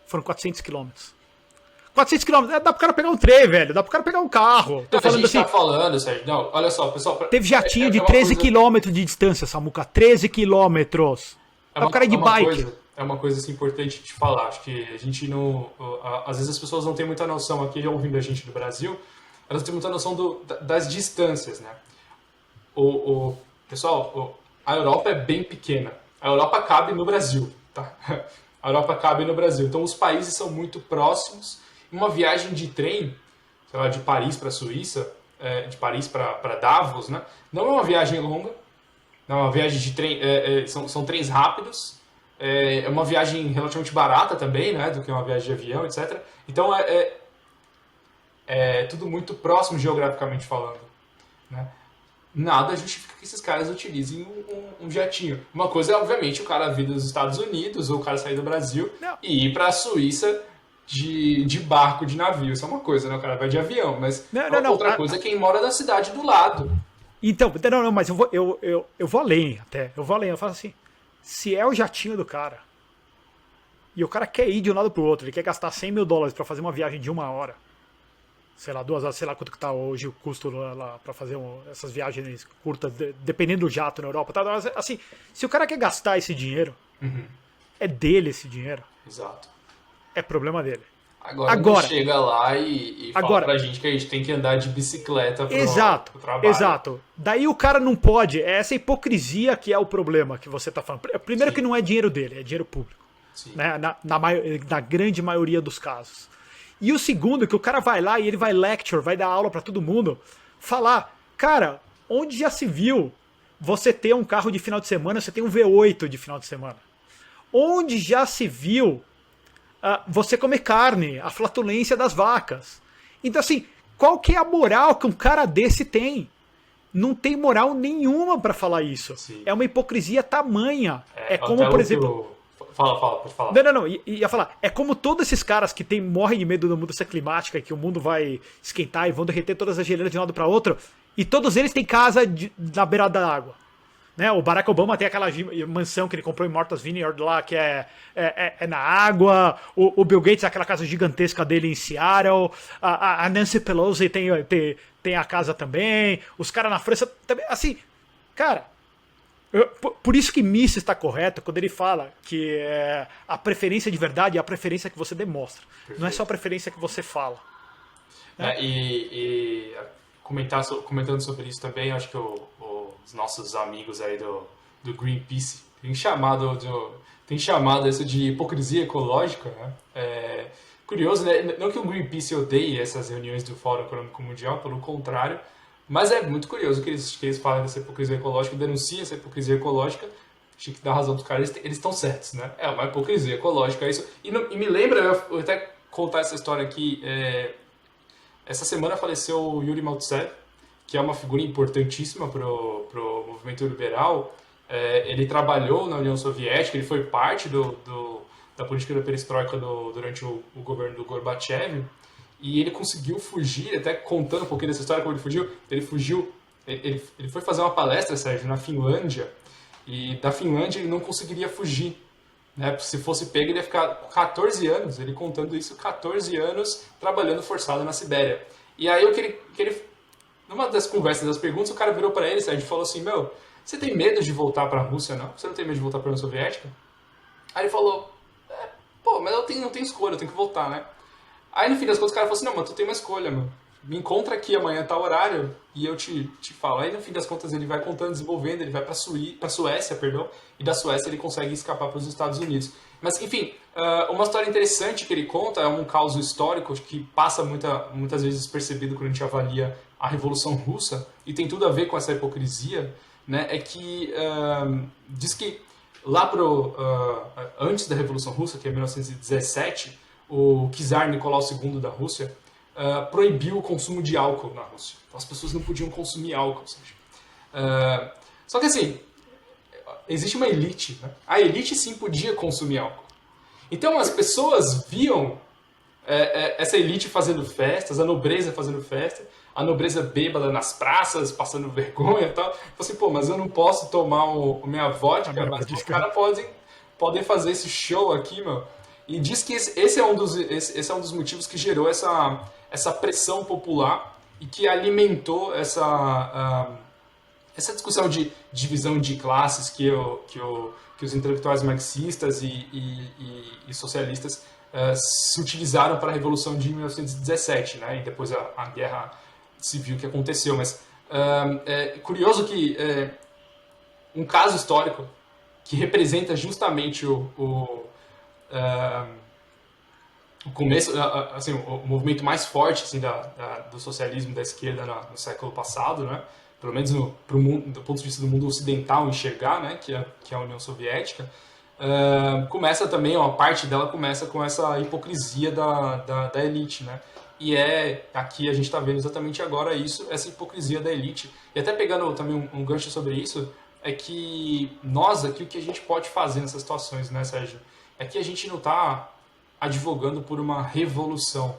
foram 400 quilômetros. 400 km, dá pro cara pegar um trem, velho. Dá pro cara pegar um carro. Tô falando assim. Tá falando, Sérgio. Não, olha só, pessoal. Teve jatinho de 13 km de distância, Samuca. 13 quilômetros. O cara de bike. É uma coisa assim, importante de falar. Acho que a gente não. Às vezes as pessoas não têm muita noção aqui, já ouvindo a gente do Brasil, elas não têm muita noção das distâncias, né? Pessoal, a Europa é bem pequena. A Europa cabe no Brasil, tá? A Europa cabe no Brasil. Então os países são muito próximos. Uma viagem de trem, sei lá, de Paris para a Suíça, de Paris para Davos, né? Não é uma viagem longa, não é uma viagem de trem, são trens rápidos, é uma viagem relativamente barata também, né? Do que uma viagem de avião, etc. Então é tudo muito próximo geograficamente falando, né? Nada justifica que esses caras utilizem um jatinho. Uma coisa é, obviamente, o cara vir dos Estados Unidos ou o cara sair do Brasil e ir para a Suíça de barco, de navio. Isso é uma coisa, né? O cara vai de avião, mas outra coisa é quem mora na cidade do lado. Então, mas eu vou além até. Eu falo assim, se é o jatinho do cara e o cara quer ir de um lado pro outro, ele quer gastar $100 mil para fazer uma viagem de 1 hora, sei lá, 2 horas, sei lá quanto que tá hoje o custo lá para fazer essas viagens curtas, dependendo do jato na Europa, tá? Assim, se o cara quer gastar esse dinheiro, é dele esse dinheiro. Exato. É problema dele. Agora chega lá e fala pra gente que a gente tem que andar de bicicleta pro trabalho. Exato. Daí o cara não pode. É essa hipocrisia que é o problema que você tá falando. Primeiro, que não é dinheiro dele, é dinheiro público. Né? Na grande maioria dos casos. E o segundo, que o cara vai lá e ele vai vai dar aula pra todo mundo, falar, cara, onde já se viu você ter um carro de final de semana, você tem um V8 de final de semana? Onde já se viu você comer carne, a flatulência das vacas? Então, assim, qual que é a moral que um cara desse tem? Não tem moral nenhuma pra falar isso. Sim. É uma hipocrisia tamanha. É como, por exemplo... Pode falar. Não. Ia falar. É como todos esses caras que morrem de medo da mudança climática, que o mundo vai esquentar e vão derreter todas as geleiras de um lado para outro, e todos eles têm casa na beira da água. Né? O Barack Obama tem aquela mansão que ele comprou em Martha's Vineyard lá, que é na água. O Bill Gates tem aquela casa gigantesca dele em Seattle. A Nancy Pelosi tem a casa também. Os caras na França também. Assim, cara, por isso que Mises está correto quando ele fala que a preferência de verdade é a preferência que você demonstra. Perfeito. Não é só a preferência que você fala. Né? Comentando sobre isso também, acho que os nossos amigos aí do Greenpeace têm chamado isso de hipocrisia ecológica, né? Curioso, né? Não que o Greenpeace odeie essas reuniões do Fórum Econômico Mundial, pelo contrário, mas é muito curioso que eles falam dessa hipocrisia ecológica, denunciam essa hipocrisia ecológica. Acho que dá razão dos caras, eles estão certos, né? É uma hipocrisia ecológica isso. E me lembra, eu até contar essa história aqui, essa semana faleceu o Yuri Maltsev, que é uma figura importantíssima pro movimento liberal, ele trabalhou na União Soviética, ele foi parte da política da perestroika durante o governo do Gorbachev, e ele conseguiu fugir, até contando um pouquinho dessa história, como ele fugiu, ele foi fazer uma palestra, Sérgio, na Finlândia, e da Finlândia ele não conseguiria fugir, né? Se fosse pego, ele ia ficar 14 anos, ele contando isso, 14 anos trabalhando forçado na Sibéria. E aí, numa das conversas, das perguntas, o cara virou para ele, Sérgio, e falou assim, meu, você tem medo de voltar para a Rússia, não? Você não tem medo de voltar para a União Soviética? Aí ele falou, pô, mas não tenho escolha, eu tenho que voltar, né? Aí no fim das contas o cara falou assim, não, mano, tu tem uma escolha, mano. Me encontra aqui amanhã, tal horário, e eu te falo. Aí no fim das contas ele vai contando, desenvolvendo, ele vai pra Suécia, perdão, e da Suécia ele consegue escapar para os Estados Unidos. Mas, enfim, uma história interessante que ele conta, é um caos histórico que passa muitas vezes despercebido quando a gente avalia a Revolução Russa, e tem tudo a ver com essa hipocrisia, né, é que diz que lá antes da Revolução Russa, que é 1917, o czar Nicolau II da Rússia proibiu o consumo de álcool na Rússia. Então, as pessoas não podiam consumir álcool. Só que assim, existe uma elite. Né? A elite sim podia consumir álcool. Então as pessoas viam essa elite fazendo festas, a nobreza fazendo festa, a nobreza bêbada nas praças, passando vergonha e tal. Falei assim, pô, mas eu não posso tomar minha vodka, mas os caras podem fazer esse show aqui, meu. E diz que esse é um dos motivos que gerou essa pressão popular e que alimentou essa discussão de divisão de classes que os intelectuais marxistas e socialistas se utilizaram para a Revolução de 1917, né? E depois a Guerra Civil que aconteceu. Mas é curioso que um caso histórico que representa justamente o começo, assim, o movimento mais forte assim, do socialismo da esquerda no século passado, né? Pelo menos do ponto de vista do mundo ocidental enxergar, né? que é a União Soviética, começa também, uma parte dela começa com essa hipocrisia da elite, né? E aqui a gente está vendo exatamente agora essa hipocrisia da elite. E até pegando também um gancho sobre isso, é que nós aqui, o que a gente pode fazer nessas situações, né, Sérgio? É que a gente não está advogando por uma revolução,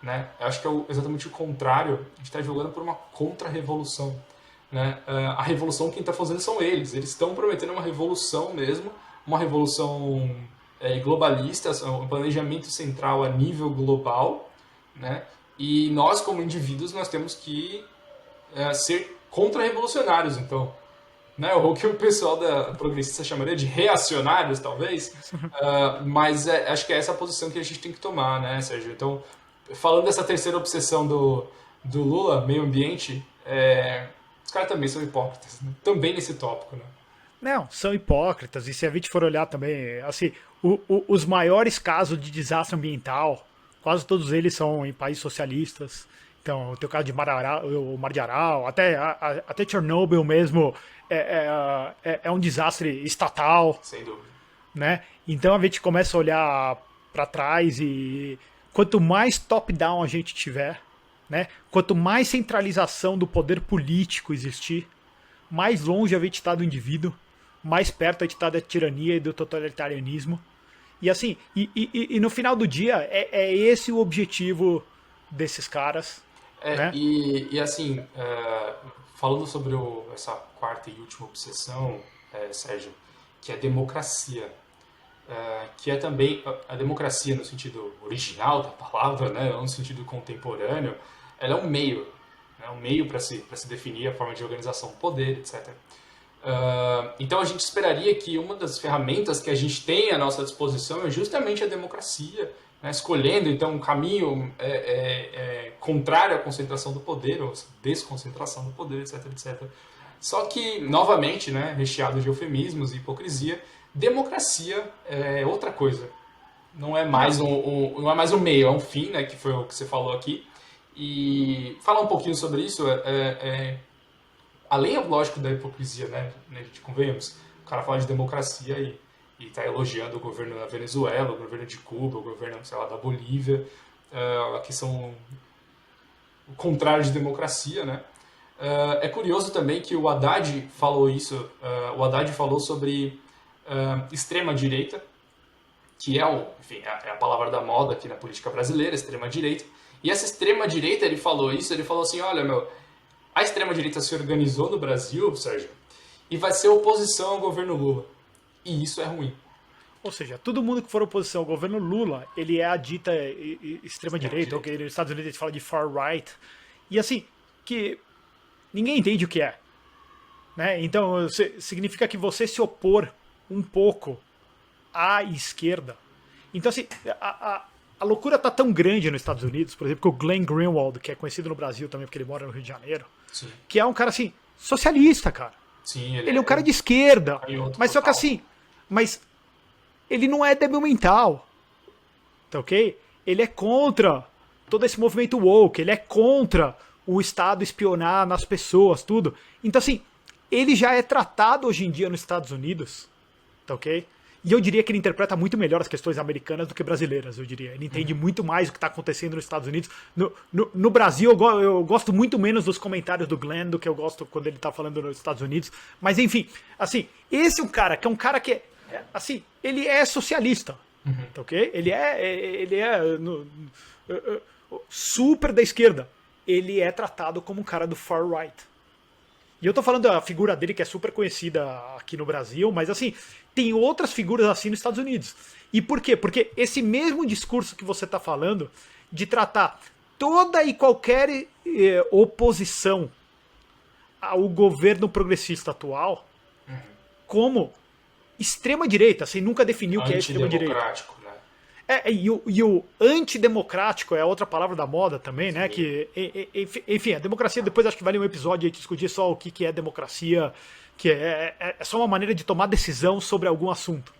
né? Eu acho que é exatamente o contrário. A gente está advogando por uma contra-revolução, né? A revolução quem está fazendo são eles. Eles estão prometendo uma revolução mesmo, uma revolução globalista, um planejamento central a nível global, né? E nós, como indivíduos, nós temos que ser contra-revolucionários, então. Né, o que o pessoal da progressista chamaria de reacionários, talvez, mas acho que é essa a posição que a gente tem que tomar, né, Sérgio? Então, falando dessa terceira opção do Lula, meio ambiente, os caras também são hipócritas, né? Também nesse tópico, né? Não, são hipócritas, e se a gente for olhar também, assim, os maiores casos de desastre ambiental, quase todos eles são em países socialistas. Então, tem o caso de o Mar de Aral, até Chernobyl mesmo é um desastre estatal. Sem dúvida. Né? Então a gente começa a olhar para trás e quanto mais top-down a gente tiver, né? Quanto mais centralização do poder político existir, mais longe a gente está do indivíduo, mais perto a gente está da tirania e do totalitarianismo. E assim, e no final do dia é esse o objetivo desses caras. Né? E assim, falando sobre essa quarta e última obsessão, Sérgio, que é a democracia, que é também a democracia no sentido original da palavra, né, não no sentido contemporâneo, ela é um meio, né, um meio para se definir a forma de organização do poder, etc. Então a gente esperaria que uma das ferramentas que a gente tem à nossa disposição é justamente a democracia, né, escolhendo então um caminho contrário à concentração do poder, ou desconcentração do poder, etc, etc. Só que, novamente, né, recheado de eufemismos e hipocrisia, democracia é outra coisa. Não é mais não é mais um meio, é um fim, né, que foi o que você falou aqui. E falar um pouquinho sobre isso, além, lógico, da hipocrisia, né, a gente convenhamos, o cara fala de democracia e está elogiando o governo da Venezuela, o governo de Cuba, o governo, sei lá, da Bolívia, que são o contrário de democracia, né? É curioso também que o Haddad falou isso, o Haddad falou sobre extrema-direita, que enfim, é a palavra da moda aqui na política brasileira, extrema-direita. E essa extrema-direita, ele falou isso, ele falou assim, olha, meu, a extrema-direita se organizou no Brasil, Sérgio, e vai ser oposição ao governo Lula. E isso é ruim. Ou seja, todo mundo que for oposição ao governo Lula, ele é a dita extrema-direita, ou que nos Estados Unidos a gente fala de far-right. E assim, que ninguém entende o que é. Né? Então, significa que você se opor um pouco à esquerda. Então, assim, a loucura tá tão grande nos Estados Unidos, por exemplo, que o Glenn Greenwald, que é conhecido no Brasil também, porque ele mora no Rio de Janeiro, Sim. que é um cara, assim, socialista, cara. Sim, ele é um cara de esquerda. Mas só que assim, mas ele não é débil mental. Tá ok? Ele é contra todo esse movimento woke, ele é contra o Estado espionar nas pessoas, tudo. Então, assim, ele já é tratado hoje em dia nos Estados Unidos, tá ok? E eu diria que ele interpreta muito melhor as questões americanas do que brasileiras, eu diria. Ele entende muito mais o que está acontecendo nos Estados Unidos. No Brasil, eu gosto muito menos dos comentários do Glenn do que eu gosto quando ele está falando nos Estados Unidos. Mas, enfim, assim, esse é um cara que assim, ele é socialista, tá ok? Ele é super da esquerda. Ele é tratado como um cara do far-right. E eu tô falando da figura dele que é super conhecida aqui no Brasil, mas assim, tem outras figuras assim nos Estados Unidos. E por quê? Porque esse mesmo discurso que você tá falando, de tratar toda e qualquer oposição ao governo progressista atual como extrema-direita, sem nunca definir o que é extrema-direita. Antidemocrático, né? E o antidemocrático é outra palavra da moda também, né? Que, enfim, a democracia, depois acho que vale um episódio aí discutir só o que é democracia, que é só uma maneira de tomar decisão sobre algum assunto.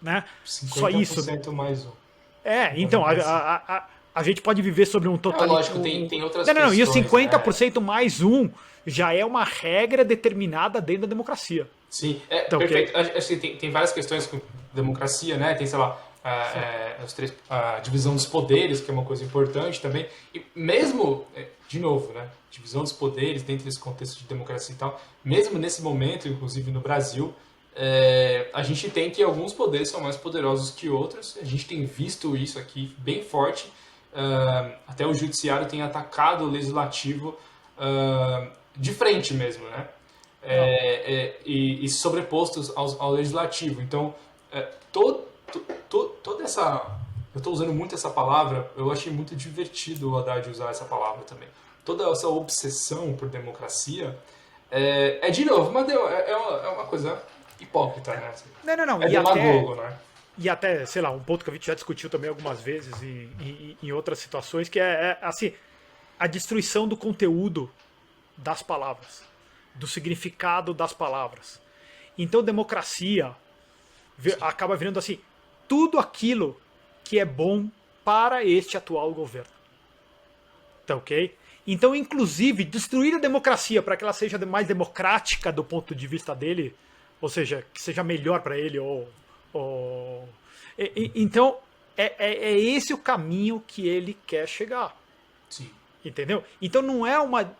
Né? Só isso. 50% mais um. Então, a gente pode viver sobre um totalitarismo. Lógico, tem outras questões. Não, e o 50% mais um já é uma regra determinada dentro da democracia. Sim, perfeito. Acho que tem várias questões com democracia, né? Tem, sei lá, a divisão dos poderes, que é uma coisa importante também. E mesmo, de novo, né? Divisão dos poderes dentro desse contexto de democracia e tal, mesmo nesse momento, inclusive no Brasil, a gente tem que alguns poderes são mais poderosos que outros. A gente tem visto isso aqui bem forte. Até o judiciário tem atacado o legislativo de frente mesmo, né? E sobrepostos ao legislativo. Então, toda essa... Eu estou usando muito essa palavra, eu achei muito divertido o Haddad usar essa palavra também. Toda essa obsessão por democracia de novo, mas é uma coisa hipócrita, né? Não. É demagogo, né? E até, sei lá, um ponto que a gente já discutiu também algumas vezes em outras situações, que assim, a destruição do conteúdo das palavras, do significado das palavras. Então, democracia acaba virando assim, tudo aquilo que é bom para este atual governo. Tá ok? Então, inclusive, destruir a democracia para que ela seja mais democrática do ponto de vista dele, ou seja, que seja melhor para ele, então, é esse o caminho que ele quer chegar. Sim. Entendeu? Então não é uma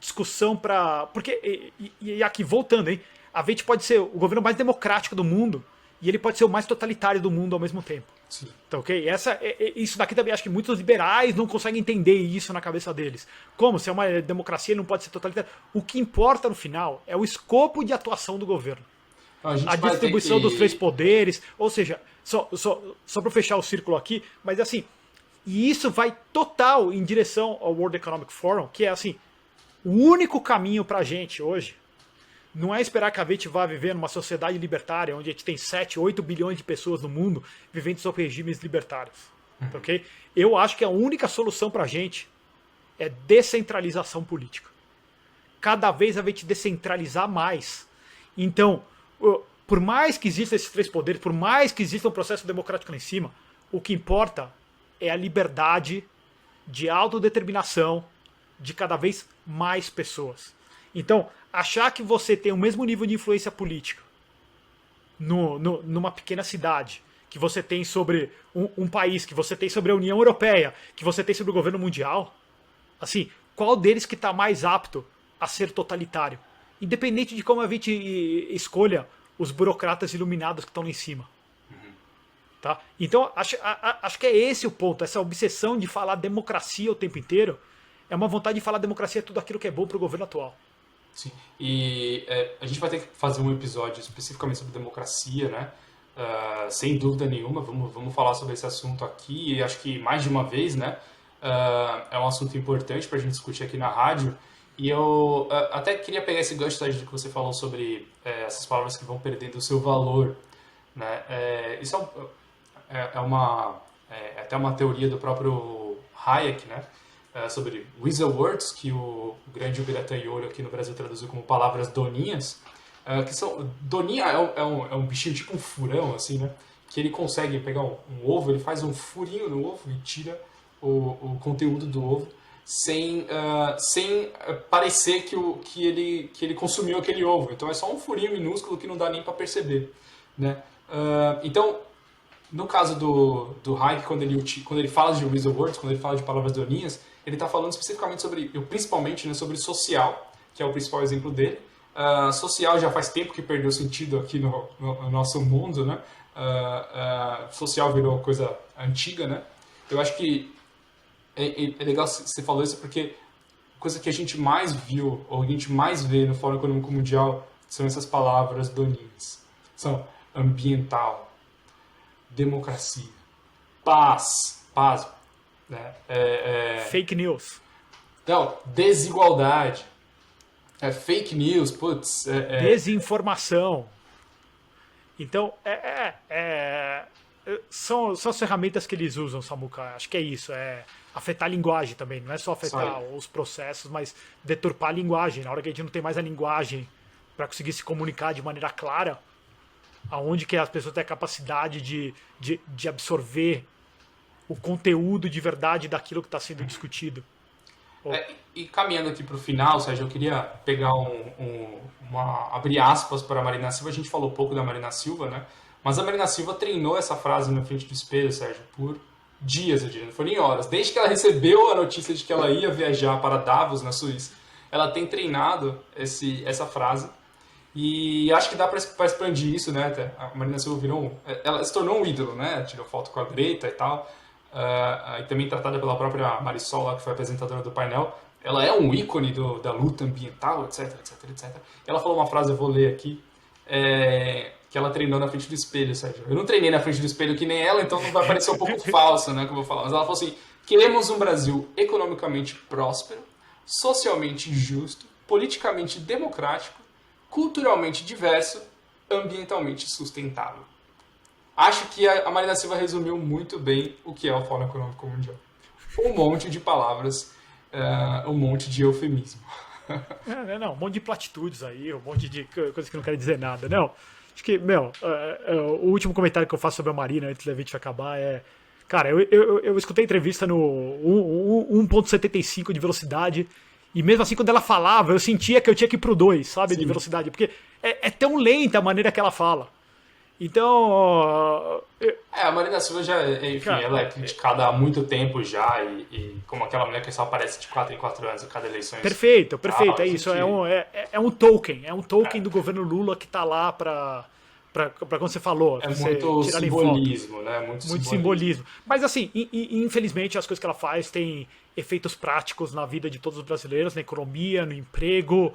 discussão para... Porque, e aqui, voltando, hein? A gente pode ser o governo mais democrático do mundo e ele pode ser o mais totalitário do mundo ao mesmo tempo. Sim. Tá ok? Isso daqui também, acho que muitos liberais não conseguem entender isso na cabeça deles. Como? Se é uma democracia, ele não pode ser totalitário. O que importa no final é o escopo de atuação do governo. A distribuição dos três poderes, ou seja, só para fechar o círculo aqui, mas assim, e isso vai total em direção ao World Economic Forum, que é assim, o único caminho pra gente hoje não é esperar que a gente vá viver numa sociedade libertária, onde a gente tem 7, 8 bilhões de pessoas no mundo vivendo sob regimes libertários. Ok? Eu acho que a única solução pra gente é descentralização política. Cada vez a gente descentralizar mais. Então, por mais que existam esses três poderes, por mais que exista um processo democrático lá em cima, o que importa é a liberdade de autodeterminação de cada vez mais pessoas. Então, achar que você tem o mesmo nível de influência política numa pequena cidade, que você tem sobre um país, que você tem sobre a União Europeia, que você tem sobre o governo mundial, assim, qual deles que está mais apto a ser totalitário. Independente de como a gente escolha os burocratas iluminados que estão lá em cima. Tá? Então, acho que é esse o ponto. Essa obsessão de falar democracia o tempo inteiro é uma vontade de falar democracia tudo aquilo que é bom para o governo atual. Sim. E a gente vai ter que fazer um episódio especificamente sobre democracia, né? Sem dúvida nenhuma, vamos falar sobre esse assunto aqui, e acho que mais de uma vez, né? É um assunto importante para a gente discutir aqui na rádio. E eu até queria pegar esse gancho, Sérgio, que você falou sobre essas palavras que vão perdendo o seu valor, né? Isso é até uma teoria do próprio Hayek, né? Sobre weasel words, que o grande Ubiratan Yoro aqui no Brasil traduziu como palavras doninhas, que são... Doninha é um bichinho tipo um furão, assim, né? Que ele consegue pegar um ovo, ele faz um furinho no ovo e tira o conteúdo do ovo sem parecer que ele consumiu aquele ovo. Então é só um furinho minúsculo que não dá nem para perceber, né? Então, no caso do Hayek, quando ele fala de weasel words, quando ele fala de palavras doninhas, ele está falando especificamente principalmente, né, sobre social, que é o principal exemplo dele. Social já faz tempo que perdeu sentido aqui no nosso mundo, né? Social virou coisa antiga, né? Eu acho que é legal você falou isso porque a coisa que a gente mais viu, ou a gente mais vê no Fórum Econômico Mundial são essas palavras doninhas. São ambiental, democracia, paz, né? Fake news. Não, desigualdade, fake news, putz... Desinformação. Então, são as ferramentas que eles usam, Samuca. Acho que é isso. Afetar a linguagem também. Não é só afetar os processos, mas deturpar a linguagem. Na hora que a gente não tem mais a linguagem para conseguir se comunicar de maneira clara, aonde que as pessoas têm a capacidade de absorver o conteúdo de verdade daquilo que está sendo discutido. E caminhando aqui para o final, Sérgio, eu queria pegar abrir aspas para a Marina Silva. A gente falou pouco da Marina Silva, né? Mas a Marina Silva treinou essa frase na frente do espelho, Sérgio, por dias, eu diria, não foi nem horas. Desde que ela recebeu a notícia de que ela ia viajar para Davos, na Suíça, ela tem treinado essa frase. E acho que dá para expandir isso, né? A Marina Silva ela se tornou um ídolo, né? Tirou foto com a Greta e tal. E também tratada pela própria Marisol, lá, que foi apresentadora do painel. Ela é um ícone da luta ambiental, etc, etc, etc. Ela falou uma frase, eu vou ler aqui, que ela treinou na frente do espelho, Sérgio. Eu não treinei na frente do espelho que nem ela, então não vai parecer um pouco falso, né, que eu vou falar. Mas ela falou assim, queremos um Brasil economicamente próspero, socialmente justo, politicamente democrático, culturalmente diverso, ambientalmente sustentável. Acho que a Marina Silva resumiu muito bem o que é o Fórum Econômico Mundial. Um monte de palavras, um monte de eufemismo. Não, um monte de platitudes aí, um monte de coisas que não querem dizer nada. Não, acho que, o último comentário que eu faço sobre a Marina antes da gente acabar é... Cara, eu escutei a entrevista no 1.75 de velocidade e mesmo assim quando ela falava eu sentia que eu tinha que ir pro 2, sabe, Sim. de velocidade, porque é tão lenta a maneira que ela fala. Então... a Marina Silva ela é criticada há muito tempo já e como aquela mulher que só aparece de 4 em 4 anos em cada eleição. Perfeito, é isso. É um token do governo Lula que tá lá pra como você falou. Muito simbolismo, né? Muito simbolismo. Mas assim, infelizmente as coisas que ela faz têm efeitos práticos na vida de todos os brasileiros, na economia, no emprego,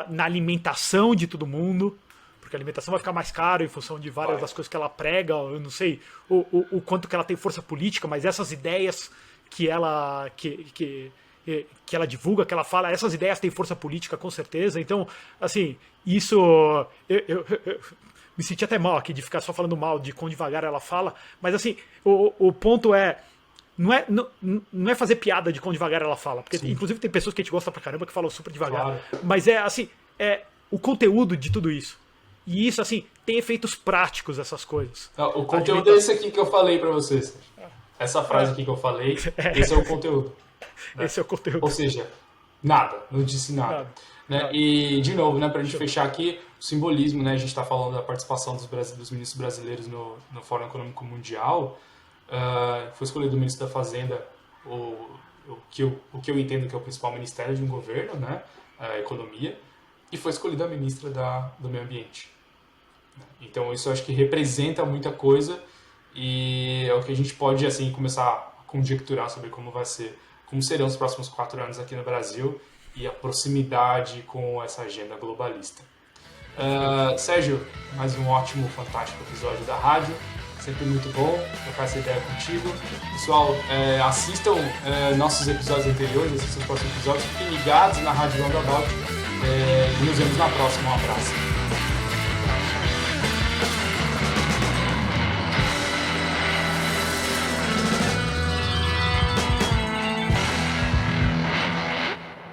na alimentação de todo mundo. Porque a alimentação vai ficar mais cara em função de várias das coisas que ela prega, eu não sei o quanto que ela tem força política, mas essas ideias que ela divulga, que ela fala, essas ideias têm força política com certeza. Então, assim, isso eu me senti até mal aqui de ficar só falando mal de quão devagar ela fala, mas assim, o ponto não é fazer piada de quão devagar ela fala, porque Sim. inclusive tem pessoas que a gente gosta pra caramba que falam super devagar, claro. Mas é o conteúdo de tudo isso. E isso, assim, tem efeitos práticos, essas coisas. O conteúdo é esse aqui que eu falei pra vocês. Essa frase aqui que eu falei, esse é o conteúdo. Né? Esse é o conteúdo. Ou seja, não disse nada. Né? E, de novo, né, pra gente fechar aqui, o simbolismo, né, a gente tá falando da participação dos ministros brasileiros no Fórum Econômico Mundial. Foi escolhido o ministro da Fazenda, o o que eu entendo que é o principal ministério de um governo, né, a economia, e foi escolhida a ministra do meio ambiente. Então isso eu acho que representa muita coisa e é o que a gente pode assim começar a conjecturar sobre como serão os próximos 4 anos aqui no Brasil e a proximidade com essa agenda globalista. Sérgio, mais um ótimo, fantástico episódio da rádio. Sempre muito bom trocar essa ideia contigo. Pessoal, assistam nossos episódios anteriores, assistam os próximos episódios. Fiquem ligados na Rádio Roundabout e nos vemos na próxima. Um abraço.